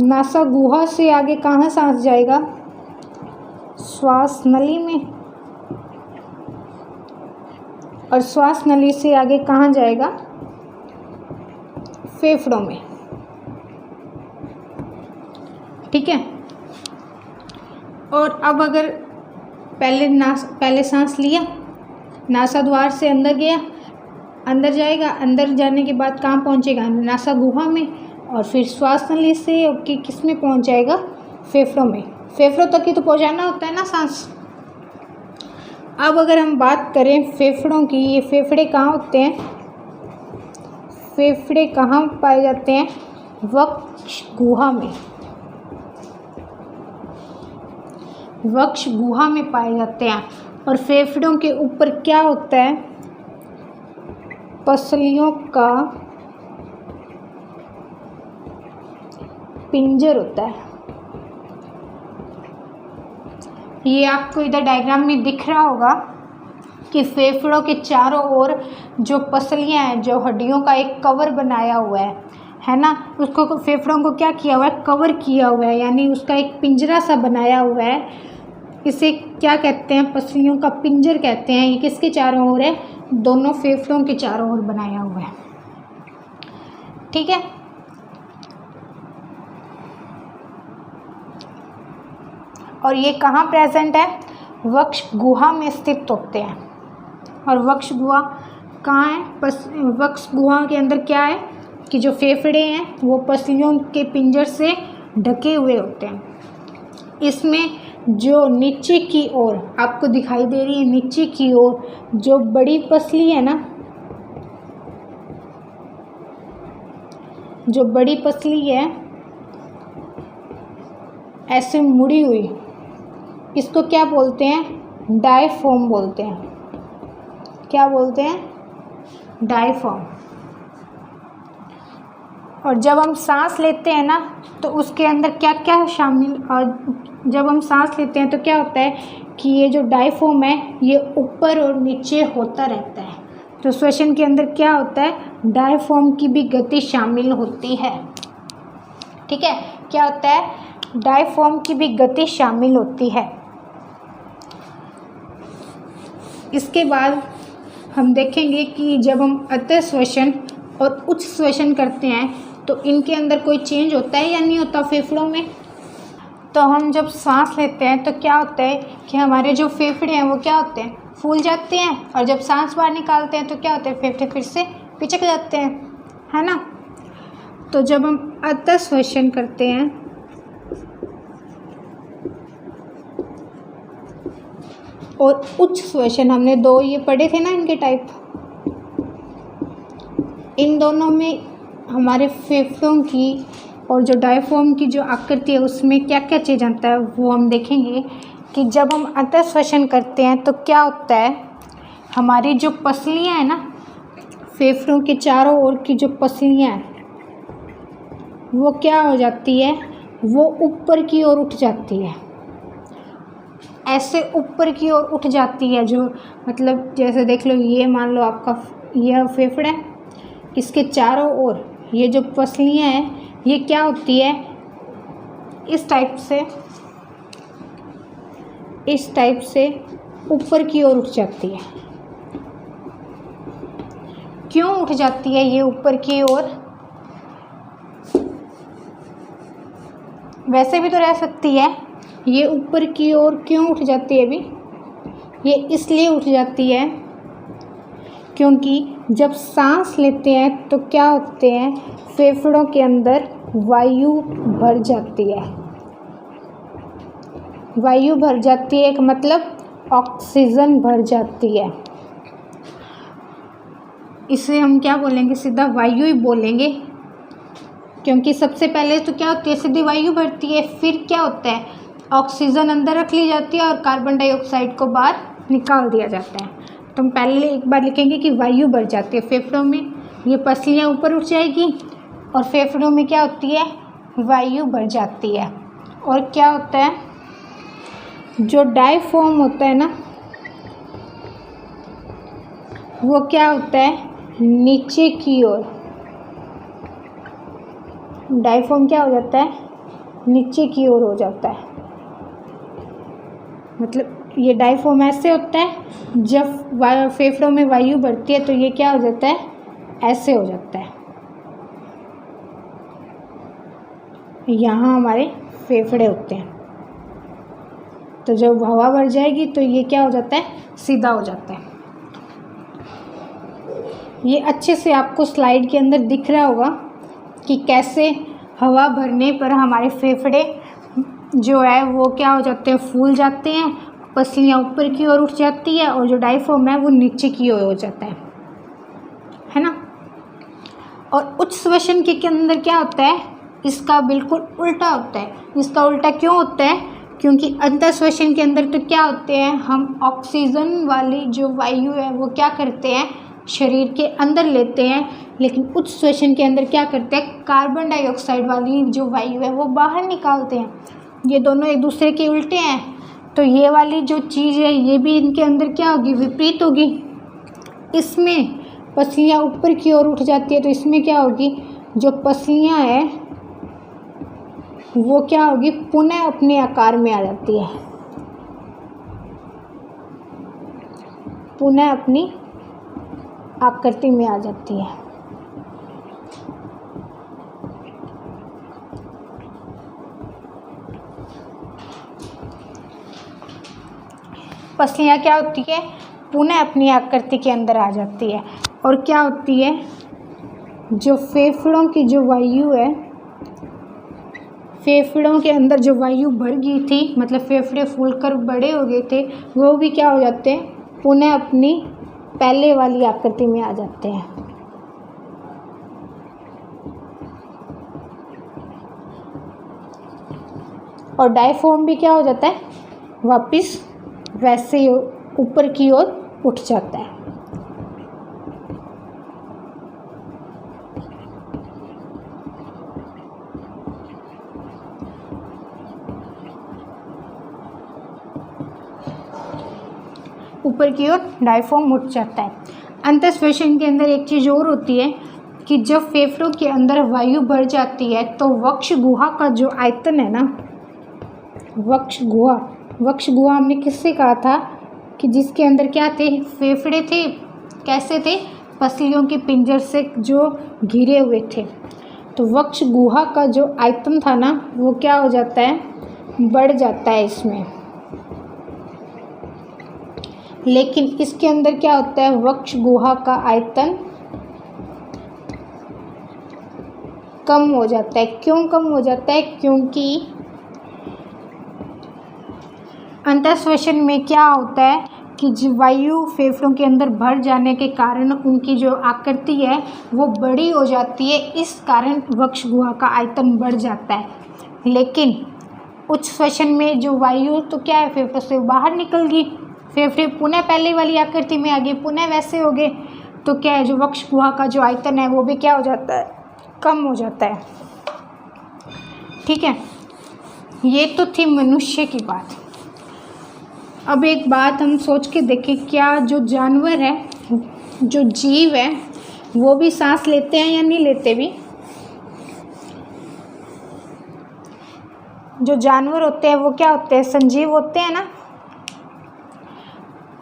नासा गुहा से आगे कहाँ सांस जाएगा? श्वास नली में। और श्वास नली से आगे कहाँ जाएगा? फेफड़ों में। ठीक है। और अब अगर पहले सांस लिया, नासा द्वार से अंदर गया, अंदर जाएगा, अंदर जाने के बाद कहाँ पहुँचेगा? नासा गुहा में। और फिर श्वास नली से किस में पहुँच जाएगा? फेफड़ों में। फेफड़ों तक ही तो पहुँचाना होता है ना सांस। अब अगर हम बात करें फेफड़ों की, ये फेफड़े कहाँ होते हैं? फेफड़े कहाँ पाए जाते हैं? वक्ष गुहा में। वक्ष गुहा में पाए जाते हैं। और फेफड़ों के ऊपर क्या होता है? पसलियों का पिंजर होता है। ये आपको इधर डायग्राम में दिख रहा होगा कि फेफड़ों के चारों ओर जो पसलियां हैं, जो हड्डियों का एक कवर बनाया हुआ है ना, उसको फेफड़ों को क्या किया हुआ है? कवर किया हुआ है, यानी उसका एक पिंजरा सा बनाया हुआ है। इसे क्या कहते हैं? पसलियों का पिंजर कहते हैं। ये किसके चारों ओर है? दोनों फेफड़ों के चारों ओर बनाया हुआ है। ठीक है। और ये कहाँ प्रेजेंट है? वक्ष गुहा में स्थित होते हैं। और वक्ष गुहा कहाँ है? वक्ष गुहा के अंदर क्या है कि जो फेफड़े हैं वो पसलियों के पिंजर से ढके हुए होते हैं। इसमें जो नीचे की ओर आपको दिखाई दे रही है, नीचे की ओर जो बड़ी पसली है ना, जो बड़ी पसली है ऐसे मुड़ी हुई, इसको क्या बोलते हैं? डायफ्राम बोलते हैं। क्या बोलते हैं? डायफ्राम। और जब हम सांस लेते हैं ना तो उसके अंदर क्या क्या शामिल, और जब हम सांस लेते हैं तो क्या होता है कि ये जो डायफ्राम है ये ऊपर और नीचे होता रहता है। तो श्वसन के अंदर क्या होता है? डायफ्राम की भी गति शामिल होती है। ठीक है। क्या होता है? डायफ्राम की भी गति शामिल होती है। इसके बाद हम देखेंगे कि जब हम अतः श्वसन और उच्च श्वसन करते हैं तो इनके अंदर कोई चेंज होता है या नहीं होता फेफड़ों में। तो हम जब सांस लेते हैं तो क्या होता है कि हमारे जो फेफड़े हैं वो क्या होते हैं? फूल जाते हैं। और जब सांस बाहर निकालते हैं तो क्या होता है? फेफड़े फिर से पिचक जाते हैं, है ना। तो जब हम अतः श्वसन करते हैं और उच्च श्वसन, हमने दो ये पढ़े थे ना इनके टाइप, इन दोनों में हमारे फेफड़ों की और जो डायफ्राम की जो आकृति है उसमें क्या क्या चीज़ आता है वो हम देखेंगे। कि जब हम अतः श्वसन करते हैं तो क्या होता है? हमारी जो पसलियाँ हैं ना, फेफड़ों के चारों ओर की जो पसलियाँ हैं वो क्या हो जाती है? वो ऊपर की ओर उठ जाती है। ऐसे ऊपर की ओर उठ जाती है, जो मतलब जैसे देख लो, ये मान लो आपका यह फेफड़ा है, इसके चारों ओर ये जो पसलियाँ हैं ये क्या होती है? इस टाइप से ऊपर की ओर उठ जाती है। क्यों उठ जाती है ये ऊपर की ओर? वैसे भी तो रह सकती है। ये ऊपर की ओर क्यों उठ जाती है? अभी ये इसलिए उठ जाती है क्योंकि जब सांस लेते हैं तो क्या होते हैं? फेफड़ों के अंदर वायु भर जाती है। वायु भर जाती है, एक मतलब ऑक्सीजन भर जाती है। इसे हम क्या बोलेंगे? सीधा वायु ही बोलेंगे, क्योंकि सबसे पहले तो क्या होती है? सीधी वायु भरती है, फिर क्या होता है? ऑक्सीजन अंदर रख ली जाती है और कार्बन डाइऑक्साइड को बाहर निकाल दिया जाता है। तो हम पहले एक बार लिखेंगे कि वायु भर जाती है फेफड़ों में, ये पसलियाँ ऊपर उठ जाएगी और फेफड़ों में क्या होती है? वायु भर जाती है। और क्या होता है? जो डायफ्राम होता है ना, वो क्या होता है? नीचे की ओर। डायफ्राम क्या हो जाता है? नीचे की ओर हो जाता है। मतलब ये डायफ्राम ऐसे होता है, जब फेफड़ों में वायु बढ़ती है तो ये क्या हो जाता है, ऐसे हो जाता है। यहाँ हमारे फेफड़े होते हैं, तो जब हवा भर जाएगी तो ये क्या हो जाता है, सीधा हो जाता है। ये अच्छे से आपको स्लाइड के अंदर दिख रहा होगा कि कैसे हवा भरने पर हमारे फेफड़े जो है वो क्या हो जाते हैं, फूल जाते हैं, पसलियाँ ऊपर की ओर उठ जाती है और जो डायफ्राम है वो नीचे की ओर हो जाता है ना। और उच्च श्वसन के अंदर क्या होता है, इसका बिल्कुल उल्टा होता है। इसका उल्टा क्यों होता है, क्योंकि अंतर श्वसन के अंदर तो क्या होते हैं, हम ऑक्सीजन वाली जो वायु है वो क्या करते हैं, शरीर के अंदर लेते हैं, लेकिन उच्च श्वसन के अंदर क्या करते हैं, कार्बन डाइऑक्साइड वाली जो वायु है वो बाहर निकालते हैं। ये दोनों एक दूसरे के उल्टे हैं, तो ये वाली जो चीज़ है ये भी इनके अंदर क्या होगी, विपरीत होगी। इसमें पसलियाँ ऊपर की ओर उठ जाती है, तो इसमें क्या होगी, जो पसलियाँ हैं वो क्या होगी, पुनः अपने आकार में आ जाती है, पुनः अपनी आकृति में आ जाती है। पसलियाँ क्या होती है, पुनः अपनी आकृति के अंदर आ जाती है। और क्या होती है, जो फेफड़ों की जो वायु है, फेफड़ों के अंदर जो वायु भर गई थी, मतलब फेफड़े फूलकर बड़े हो गए थे, वो भी क्या हो जाते हैं, पुनः अपनी पहले वाली आकृति में आ जाते हैं। और डायफ्राम भी क्या हो जाता है, वापस वैसे ऊपर की ओर उठ जाता है। ऊपर की ओर डायफ्राम उठ जाता है। अंतःश्वसन के अंदर एक चीज़ और होती है कि जब फेफड़ों के अंदर वायु भर जाती है तो वक्ष गुहा का जो आयतन है ना, वक्ष गुहा हमने किससे कहा था कि जिसके अंदर क्या थे, फेफड़े थे। कैसे थे, पसलियों के पिंजर से जो घिरे हुए थे। तो वक्ष गुहा का जो आयतन था ना वो क्या हो जाता है, बढ़ जाता है इसमें। लेकिन इसके अंदर क्या होता है, वक्ष गुहा का आयतन कम हो जाता है। क्यों कम हो जाता है, क्योंकि अंतःश्वसन में क्या होता है कि जो वायु फेफड़ों के अंदर भर जाने के कारण उनकी जो आकृति है वो बड़ी हो जाती है, इस कारण वक्ष गुहा का आयतन बढ़ जाता है। लेकिन उच्च श्वसन में जो वायु तो क्या है, फेफड़ों से बाहर निकल गई, फेफड़े पुनः पहले वाली आकृति में आ गए, पुनः वैसे हो गए, तो क्या है, जो वक्ष गुहा का जो आयतन है वो भी क्या हो जाता है, कम हो जाता है। ठीक है, ये तो थी मनुष्य की बात। अब एक बात हम सोच के देखें, क्या जो जानवर है, जो जीव है, वो भी सांस लेते हैं या नहीं लेते भी? जो जानवर होते हैं वो क्या होते हैं, संजीव होते हैं ना।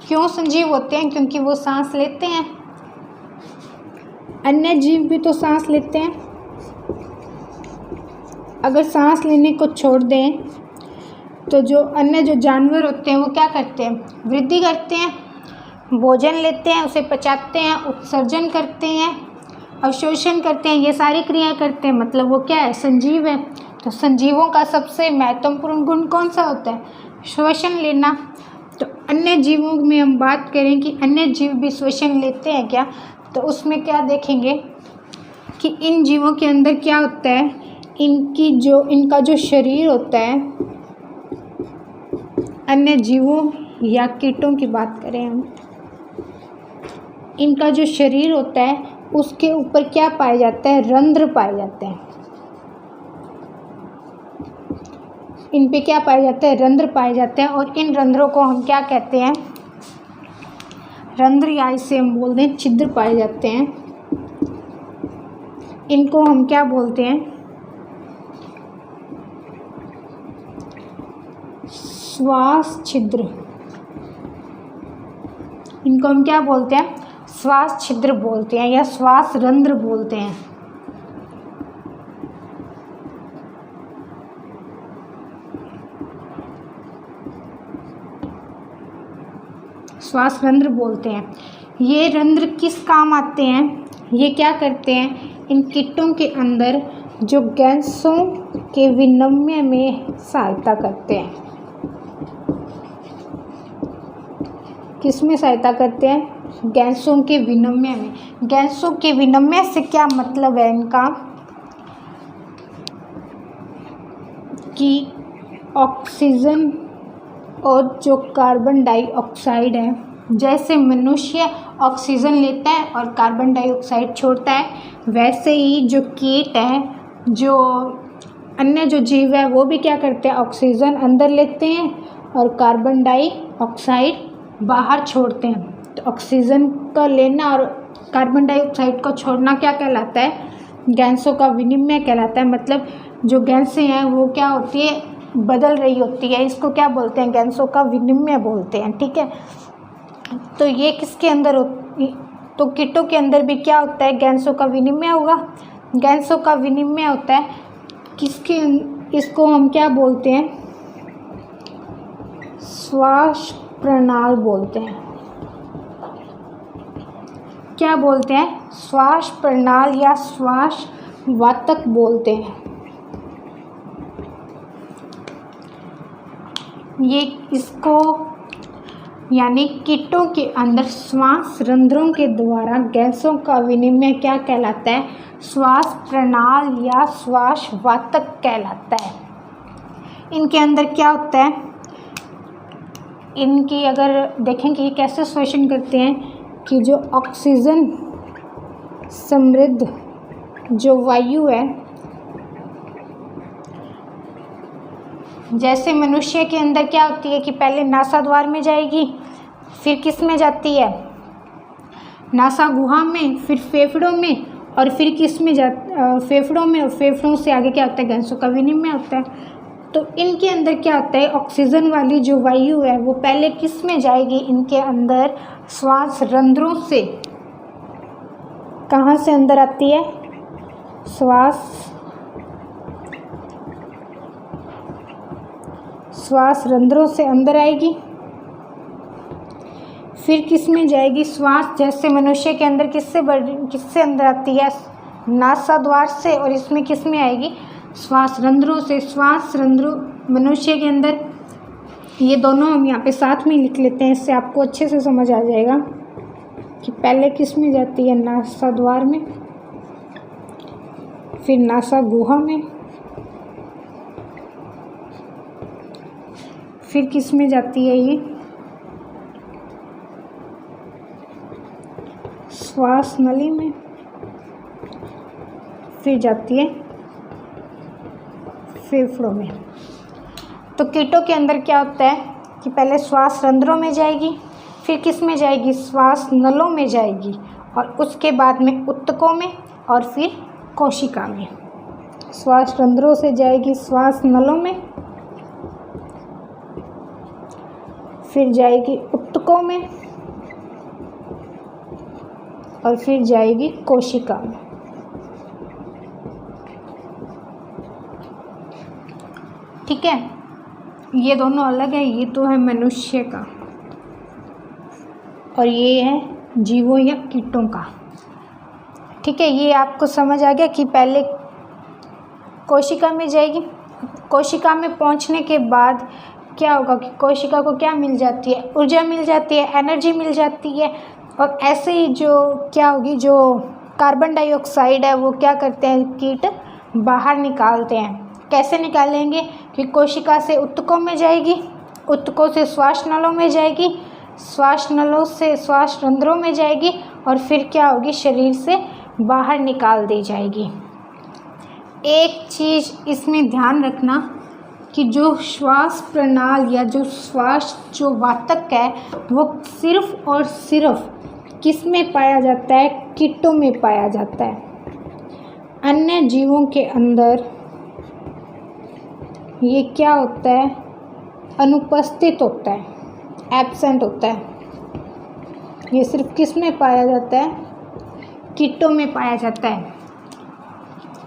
क्यों संजीव होते हैं, क्योंकि वो सांस लेते हैं। अन्य जीव भी तो सांस लेते हैं। अगर सांस लेने को छोड़ दें तो जो अन्य जो जानवर होते हैं वो क्या करते हैं, वृद्धि करते हैं, भोजन लेते हैं, उसे पचाते हैं, उत्सर्जन करते हैं, अवशोषण करते हैं, ये सारी क्रियाएं करते हैं, मतलब वो क्या है, संजीव है। तो संजीवों का सबसे महत्वपूर्ण गुण कौन सा होता है, श्वसन लेना। तो अन्य जीवों में हम बात करें कि अन्य जीव भी श्वसन लेते हैं क्या, तो उसमें क्या देखेंगे कि इन जीवों के अंदर क्या होता है, इनका जो शरीर होता है, अन्य जीवों या कीटों की बात करें हम, इनका जो शरीर होता है उसके ऊपर क्या पाया जाता है, रंध्र पाए जाते हैं। इन पे क्या पाए जाते हैं, रंध्र पाए जाते हैं। और इन रंध्रों को हम क्या कहते हैं, रंध्र या इसे हम बोलते हैं छिद्र पाए जाते हैं। इनको हम क्या बोलते हैं, श्वास छिद्र, इनको हम क्या बोलते हैं? श्वास छिद्र बोलते हैं या श्वास रंध्र बोलते हैं। श्वास रंध्र बोलते हैं। ये रंध्र किस काम आते हैं? ये क्या करते हैं? इन कीटों के अंदर जो गैसों के विनिमय में सहायता करते हैं। किस में सहायता करते हैं? गैसों के विनिमय में। गैसों के विनिमय से क्या मतलब है इनका? कि ऑक्सीजन और जो कार्बन डाइऑक्साइड है, जैसे मनुष्य ऑक्सीजन लेता है और कार्बन डाइऑक्साइड छोड़ता है, वैसे ही जो कीट है, जो अन्य जो जीव है, वो भी क्या करते हैं? ऑक्सीजन अंदर लेते हैं और कार्बन डाइऑक्साइड बाहर छोड़ते हैं। तो ऑक्सीजन का लेना और कार्बन डाइऑक्साइड को छोड़ना क्या कहलाता है? गैसों का विनिमय कहलाता है। मतलब जो गैसें हैं वो क्या होती है? बदल रही होती है। इसको क्या बोलते हैं? गैसों का विनिमय बोलते हैं। ठीक है, तो ये किसके अंदर तो कीटों के अंदर भी क्या होता है? गैसों का विनिमय होगा। गैसों का विनिमय होता है किसके? इसको हम क्या बोलते हैं? श्वास प्रणाल बोलते हैं। क्या बोलते हैं? श्वास प्रणाल या श्वास वातक बोलते हैं। ये इसको यानी कीटों के अंदर श्वास रंध्रों के द्वारा गैसों का विनिमय क्या कहलाता है? श्वास प्रणाल या श्वास वातक कहलाता है। इनके अंदर क्या होता है? इनकी अगर देखेंगे कैसे श्वसन करते हैं कि जो ऑक्सीजन समृद्ध जो वायु है, जैसे मनुष्य के अंदर क्या होती है कि पहले नासाद्वार में जाएगी, फिर किस में जाती है? नासा गुहा में, फिर फेफड़ों में, और फिर किस में फेफड़ों में, और फेफड़ों से आगे क्या होता है? गैसों का विनिमय होता है। तो इनके अंदर क्या होता है? ऑक्सीजन वाली जो वायु है वो पहले किस में जाएगी? इनके अंदर श्वास रंध्रों से। कहाँ से अंदर आती है? श्वास रंध्रों से अंदर आएगी। फिर किस में जाएगी? श्वास जैसे मनुष्य के अंदर किससे अंदर आती है? नासाद्वार से। और इसमें किस में आएगी? श्वास रंध्रों से। श्वास रंध्रों मनुष्य के अंदर, ये दोनों हम यहाँ पे साथ में लिख लेते हैं, इससे आपको अच्छे से समझ आ जाएगा कि पहले किस में जाती है? नासाद्वार में, फिर नासा गुहा में, फिर किस में जाती है? ये श्वास नली में, फिर जाती है फेफड़ों में। तो कीटों के अंदर क्या होता है कि पहले श्वास रंध्रों में जाएगी, फिर किस में जाएगी? श्वास नलों में जाएगी, और उसके बाद में उत्तकों में, और फिर कोशिका में। श्वास रंध्रों से जाएगी श्वास नलों में, फिर जाएगी उत्तकों में, और फिर जाएगी कोशिका में। ठीक है, ये दोनों अलग है। ये तो है मनुष्य का और ये है जीवों या कीटों का। ठीक है, ये आपको समझ आ गया कि पहले कोशिका में जाएगी। कोशिका में पहुंचने के बाद क्या होगा कि कोशिका को क्या मिल जाती है? ऊर्जा मिल जाती है, एनर्जी मिल जाती है। और ऐसे ही जो क्या होगी, जो कार्बन डाइऑक्साइड है वो क्या करते हैं? कीट बाहर निकालते हैं। कैसे निकालेंगे? कि कोशिका से उत्तकों में जाएगी, उत्तकों से श्वास नलों में जाएगी, श्वास नलों से श्वास रंध्रों में जाएगी, और फिर क्या होगी? शरीर से बाहर निकाल दी जाएगी। एक चीज़ इसमें ध्यान रखना कि जो श्वास प्रणाल या जो श्वास जो वातक है वो सिर्फ और सिर्फ किस में पाया जाता है? कीटों में पाया जाता है। अन्य जीवों के अंदर ये क्या होता है? अनुपस्थित होता है, एब्सेंट होता है। ये सिर्फ किस में पाया जाता है? कीटों में पाया जाता है।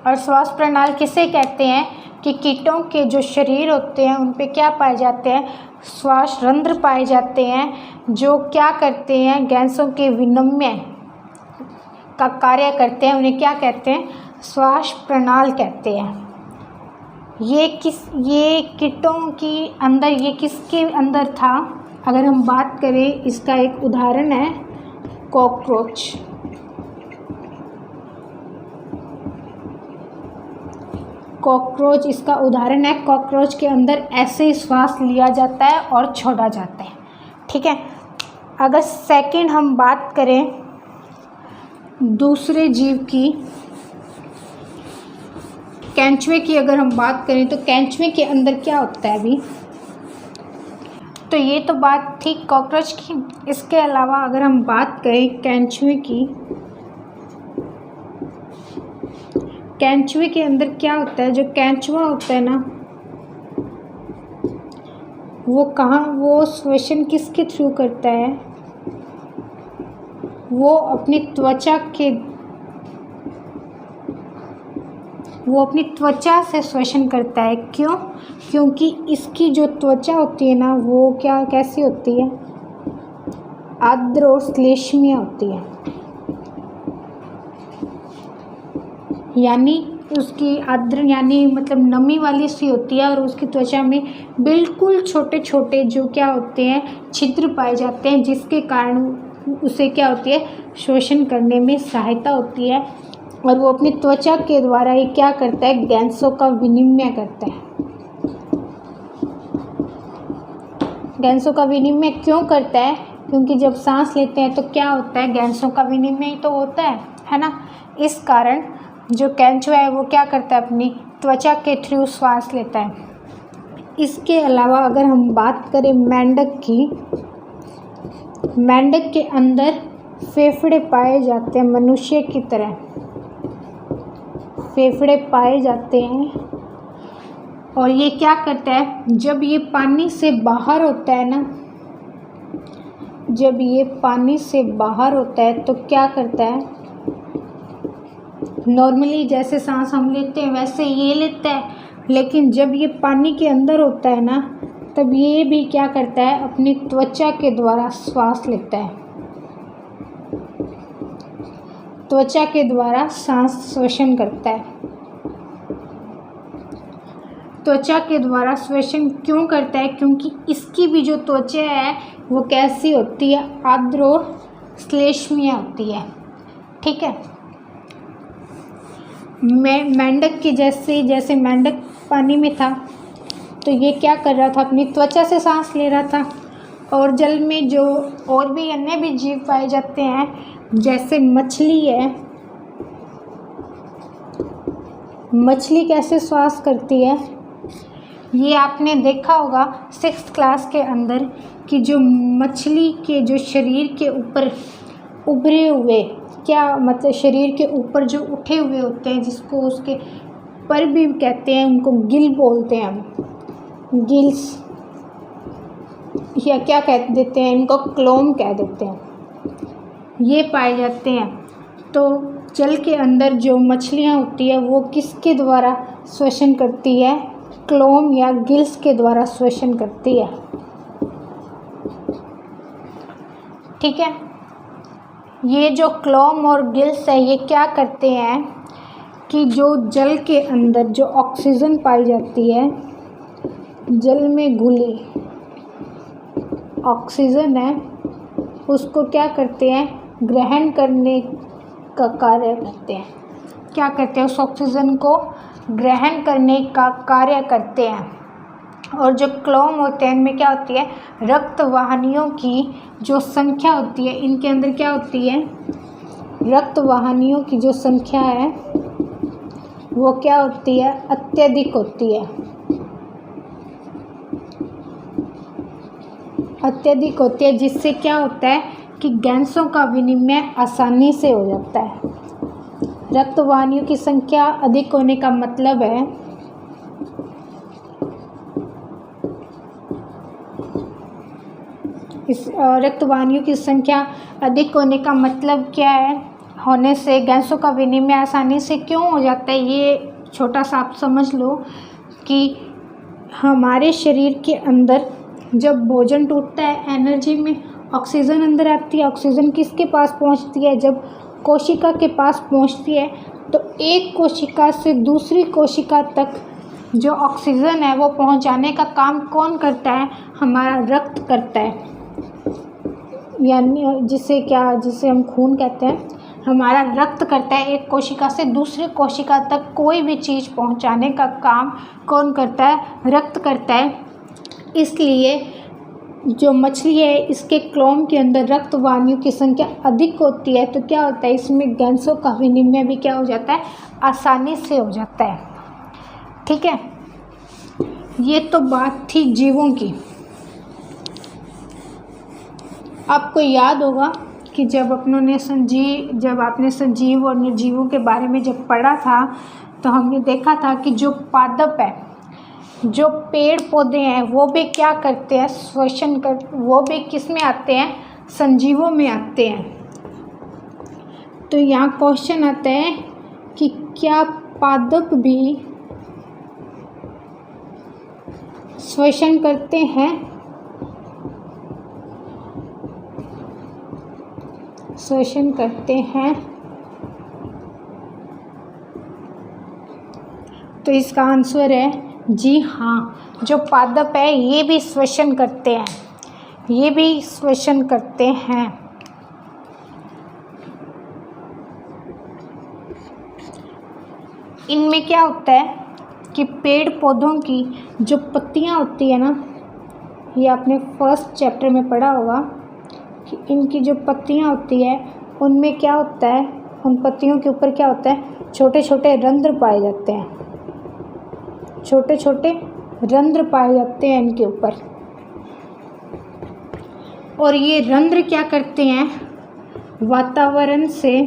और श्वास प्रणाली किसे कहते हैं कि कीटों के जो शरीर होते हैं उन पे क्या पाए जाते हैं? श्वास रंध्र पाए जाते हैं, जो क्या करते हैं? गैसों के विनिमय का कार्य करते हैं। उन्हें क्या कहते हैं? श्वास प्रणाली कहते हैं। ये कीटों की अंदर, ये किसके अंदर था? अगर हम बात करें, इसका एक उदाहरण है कॉकरोच। कॉकरोच इसका उदाहरण है। कॉकरोच के अंदर ऐसे ही श्वास लिया जाता है और छोड़ा जाता है। ठीक है। अगर सेकंड हम बात करें दूसरे जीव की, केंचुए की अगर हम बात करें, तो केंचुए के अंदर क्या होता है अभी? तो ये तो बात थी कॉकरोच की। इसके अलावा अगर हम बात करें केंचुए की, केंचुए के अंदर क्या होता है? जो केंचुआ होता है ना, वो श्वसन किसके थ्रू करता है? वो अपनी त्वचा से श्वसन करता है। क्यों? क्योंकि इसकी जो त्वचा होती है ना, वो कैसी होती है? आर्द्र और श्लेष्मीय होती है। यानी उसकी आर्द्र यानी मतलब नमी वाली सी होती है, और उसकी त्वचा में बिल्कुल छोटे छोटे जो क्या होते हैं? छिद्र पाए जाते हैं, जिसके कारण उसे क्या होती है? श्वसन करने में सहायता होती है। और वो अपनी त्वचा के द्वारा ये क्या करता है? गैसों का विनिमय करता है। गैसों का विनिमय क्यों करता है? क्योंकि जब सांस लेते हैं तो क्या होता है? गैसों का विनिमय तो होता है ना। इस कारण जो केंचुआ है वो क्या करता है? अपनी त्वचा के थ्रू श्वास लेता है। इसके अलावा अगर हम बात करें मेंढक की, मेंढक के अंदर फेफड़े पाए जाते हैं। मनुष्य की तरह फेफड़े पाए जाते हैं। और ये क्या करता है? जब ये पानी से बाहर होता है ना, जब ये पानी से बाहर होता है तो क्या करता है? नॉर्मली जैसे सांस हम लेते हैं वैसे ये लेता है, लेकिन जब ये पानी के अंदर होता है ना, तब ये भी क्या करता है? अपनी त्वचा के द्वारा श्वास लेता है। त्वचा के द्वारा सांस श्वसन करता है। त्वचा के द्वारा श्वसन क्यों करता है? क्योंकि इसकी भी जो त्वचा है वो कैसी होती है? आर्द्र और श्लेष्मीय होती है। ठीक है। मेंढक की जैसे मेंढक पानी में था तो ये क्या कर रहा था? अपनी त्वचा से सांस ले रहा था। और जल में जो और भी अन्य भी जीव पाए जाते हैं, जैसे मछली है। मछली कैसे श्वास करती है? ये आपने देखा होगा 6th क्लास के अंदर कि जो मछली के जो शरीर के ऊपर उभरे हुए, क्या मतलब शरीर के ऊपर जो उठे हुए होते हैं, जिसको उसके पर भी कहते हैं, उनको गिल बोलते हैं हम, गिल्स, या क्या कह देते हैं इनको? क्लोम कह देते हैं। ये पाए जाते हैं। तो जल के अंदर जो मछलियाँ होती है वो किसके द्वारा श्वसन करती है? क्लोम या गिल्स के द्वारा श्वसन करती है। ठीक है। ये जो क्लोम और गिल्स है ये क्या करते हैं कि जो जल के अंदर जो ऑक्सीजन पाई जाती है, जल में घुली ऑक्सीजन है, उसको क्या करते हैं? ग्रहण करने का कार्य करते हैं। क्या करते हैं? उस ऑक्सीजन को ग्रहण करने का कार्य करते हैं। और जो क्लोम होते हैं इनमें क्या होती है? रक्त वाहिनियों की जो संख्या होती है, इनके अंदर क्या होती है? रक्त वाहिनियों की जो संख्या है वो क्या होती है? अत्यधिक होती है। अत्यधिक होती है, जिससे क्या होता है कि गैसों का विनिमय आसानी से हो जाता है। रक्त वाहिनियों की संख्या अधिक होने का मतलब है इस रक्त वाहिनियों की संख्या अधिक होने का मतलब क्या है? होने से गैसों का विनिमय आसानी से क्यों हो जाता है? ये छोटा सा आप समझ लो कि हमारे शरीर के अंदर जब भोजन टूटता है, एनर्जी में ऑक्सीजन अंदर आती है। ऑक्सीजन किसके पास पहुंचती है? जब कोशिका के पास पहुंचती है तो एक कोशिका से दूसरी कोशिका तक जो ऑक्सीजन है वो पहुंचाने का काम कौन करता है? हमारा रक्त करता है, यानी जिसे हम खून कहते हैं। हमारा रक्त करता है। एक कोशिका से दूसरी कोशिका तक कोई भी चीज़ पहुंचाने का काम कौन करता है? रक्त करता है। इसलिए जो मछली है इसके क्लोम के अंदर रक्त वाहिनियों की संख्या अधिक होती है, तो क्या होता है? इसमें गैसों का विनिमय भी क्या हो जाता है? आसानी से हो जाता है। ठीक है, ये तो बात थी जीवों की। आपको याद होगा कि जब आपने सजीव और निर्जीवों के बारे में जब पढ़ा था तो हमने देखा था कि जो पादप है, जो पेड़ पौधे हैं, वो भी क्या करते हैं? श्वसन कर, वो भी किस में आते हैं? संजीवों में आते हैं। तो यहाँ क्वेश्चन आता है कि क्या पादप भी श्वसन करते हैं? श्वसन करते हैं। तो इसका आंसर है जी हाँ, जो पादप है ये भी श्वसन करते हैं, ये भी श्वसन करते हैं। इनमें क्या होता है कि पेड़ पौधों की जो पत्तियाँ होती है ना, ये आपने फर्स्ट चैप्टर में पढ़ा होगा कि इनकी जो पत्तियाँ होती है उनमें क्या होता है? उन पत्तियों के ऊपर क्या होता है? छोटे छोटे रंध्र पाए जाते हैं। छोटे छोटे रंध्र पाए जाते हैं इनके ऊपर। और ये रंध्र क्या करते हैं? वातावरण से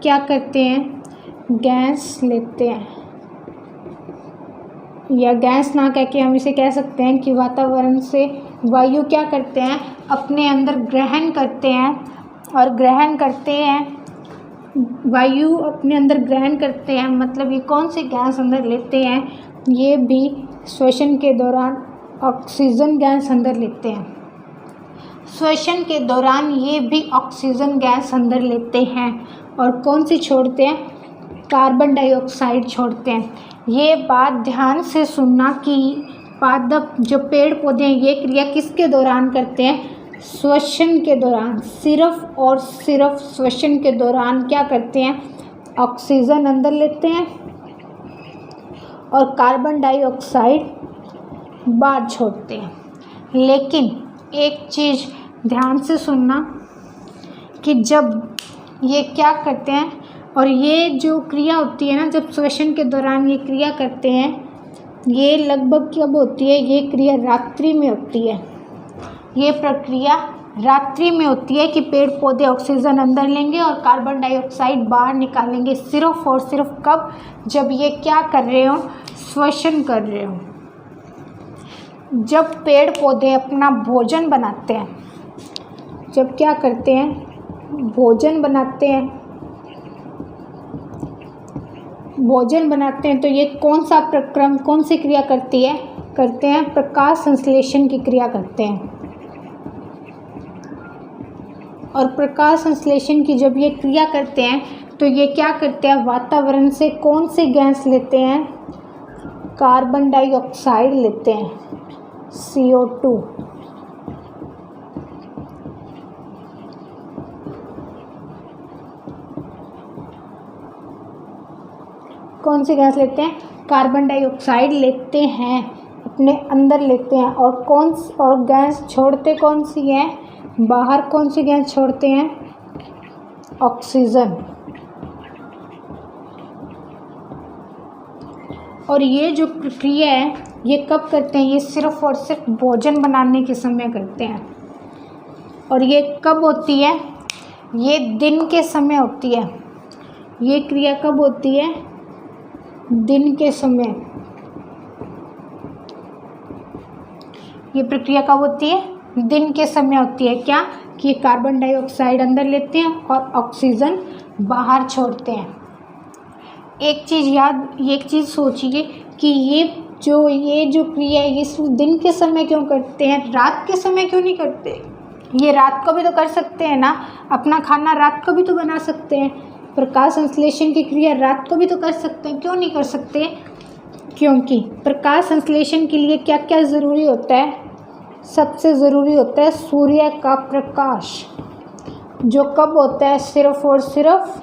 क्या करते हैं? गैस लेते हैं, या गैस ना कह के हम इसे कह सकते हैं कि वातावरण से वायु क्या करते हैं? अपने अंदर ग्रहण करते हैं। और ग्रहण करते हैं, वायु अपने अंदर ग्रहण करते हैं, मतलब ये कौन सी गैस अंदर लेते हैं? ये भी श्वसन के दौरान ऑक्सीजन गैस अंदर लेते हैं। श्वसन के दौरान ये भी ऑक्सीजन गैस अंदर लेते हैं। और कौन सी छोड़ते हैं? कार्बन डाइऑक्साइड छोड़ते हैं। ये बात ध्यान से सुनना कि पादप जो पेड़ पौधे हैं ये क्रिया किसके दौरान करते हैं? श्वसन के दौरान। सिर्फ और सिर्फ श्वसन के दौरान क्या करते हैं? ऑक्सीजन अंदर लेते हैं और कार्बन डाइऑक्साइड बाहर छोड़ते हैं। लेकिन एक चीज़ ध्यान से सुनना कि जब ये क्या करते हैं, और ये जो क्रिया होती है ना, जब श्वसन के दौरान ये क्रिया करते हैं, ये लगभग कब होती है? ये क्रिया रात्रि में होती है। ये प्रक्रिया रात्रि में होती है कि पेड़ पौधे ऑक्सीजन अंदर लेंगे और कार्बन डाइऑक्साइड बाहर निकालेंगे। सिर्फ और सिर्फ कब? जब ये क्या कर रहे हो? श्वसन कर रहे हो। जब पेड़ पौधे अपना भोजन बनाते हैं, जब क्या करते हैं? भोजन बनाते हैं। भोजन बनाते हैं तो ये कौन सा प्रक्रम, कौन सी क्रिया करते हैं? प्रकाश संश्लेषण की क्रिया करते हैं। और प्रकाश संश्लेषण की जब ये क्रिया करते हैं तो ये क्या करते हैं? वातावरण से कौन सी गैस लेते हैं? कार्बन डाइऑक्साइड लेते हैं, CO2। कौन सी गैस लेते हैं? कार्बन डाइऑक्साइड लेते हैं, अपने अंदर लेते हैं। और गैस छोड़ते कौन सी है? बाहर कौन सी गैस छोड़ते हैं? ऑक्सीजन। और ये जो प्रक्रिया है ये कब करते हैं? ये सिर्फ और सिर्फ भोजन बनाने के समय करते हैं। और ये कब होती है? ये दिन के समय होती है। ये क्रिया कब होती है? दिन के समय। ये प्रक्रिया कब होती है? दिन के समय होती है। क्या कि कार्बन डाइऑक्साइड अंदर लेते हैं और ऑक्सीजन बाहर छोड़ते हैं। एक चीज़ सोचिए कि ये जो क्रिया है ये सिर्फ दिन के समय क्यों करते हैं, रात के समय क्यों नहीं करते? ये रात को भी तो कर सकते हैं ना, अपना खाना रात को भी तो बना सकते हैं। प्रकाश संश्लेषण की क्रिया रात को भी तो कर सकते हैं, क्यों नहीं कर सकते? क्योंकि प्रकाश संश्लेषण के लिए क्या क्या ज़रूरी होता है? सबसे ज़रूरी होता है सूर्य का प्रकाश, जो कब होता है? सिर्फ और सिर्फ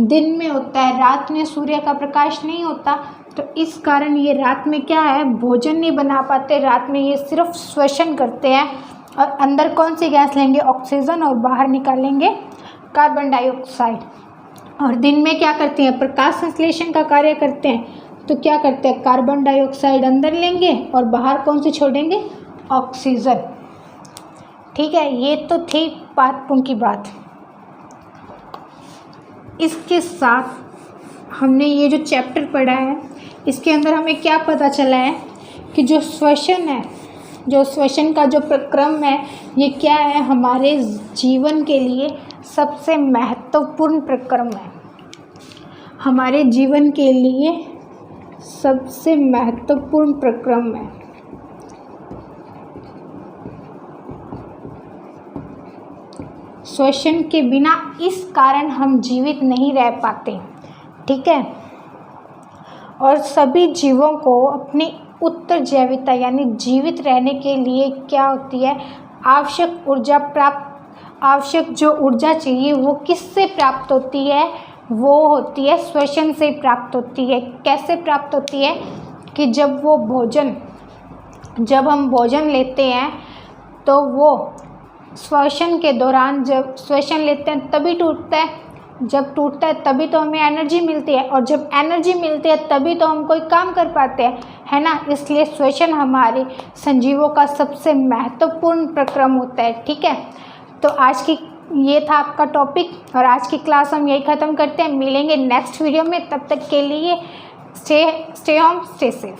दिन में होता है, रात में सूर्य का प्रकाश नहीं होता। तो इस कारण ये रात में क्या है, भोजन नहीं बना पाते, रात में ये सिर्फ श्वसन करते हैं और अंदर कौन सी गैस लेंगे? ऑक्सीजन, और बाहर निकालेंगे कार्बन डाइऑक्साइड। और दिन में क्या करते हैं? प्रकाश संश्लेषण का कार्य करते हैं। तो क्या करते हैं? कार्बन डाइऑक्साइड अंदर लेंगे और बाहर कौन सी छोड़ेंगे? ऑक्सीजन। ठीक है, ये तो थी बातों की बात। इसके साथ हमने ये जो चैप्टर पढ़ा है इसके अंदर हमें क्या पता चला है कि जो श्वसन है, जो श्वसन का जो प्रक्रम है, ये क्या है? हमारे जीवन के लिए सबसे महत्वपूर्ण प्रक्रम है। हमारे जीवन के लिए सबसे महत्वपूर्ण प्रक्रम है। श्वसन के बिना इस कारण हम जीवित नहीं रह पाते। ठीक है, और सभी जीवों को अपनी उत्तरजैविता यानी जीवित रहने के लिए क्या होती है? आवश्यक जो ऊर्जा चाहिए वो किससे प्राप्त होती है? वो होती है श्वसन से प्राप्त होती है। कैसे प्राप्त होती है? कि जब हम भोजन लेते हैं तो वो श्वसन के दौरान जब श्वसन लेते हैं तभी टूटता है। जब टूटता है तभी तो हमें एनर्जी मिलती है, और जब एनर्जी मिलती है तभी तो हम कोई काम कर पाते हैं, है ना। इसलिए श्वसन हमारे संजीवों का सबसे महत्वपूर्ण प्रक्रम होता है। ठीक है, तो ये था आपका टॉपिक, और आज की क्लास हम यही ख़त्म करते हैं। मिलेंगे नेक्स्ट वीडियो में, तब तक के लिए स्टे होम, स्टे सेफ।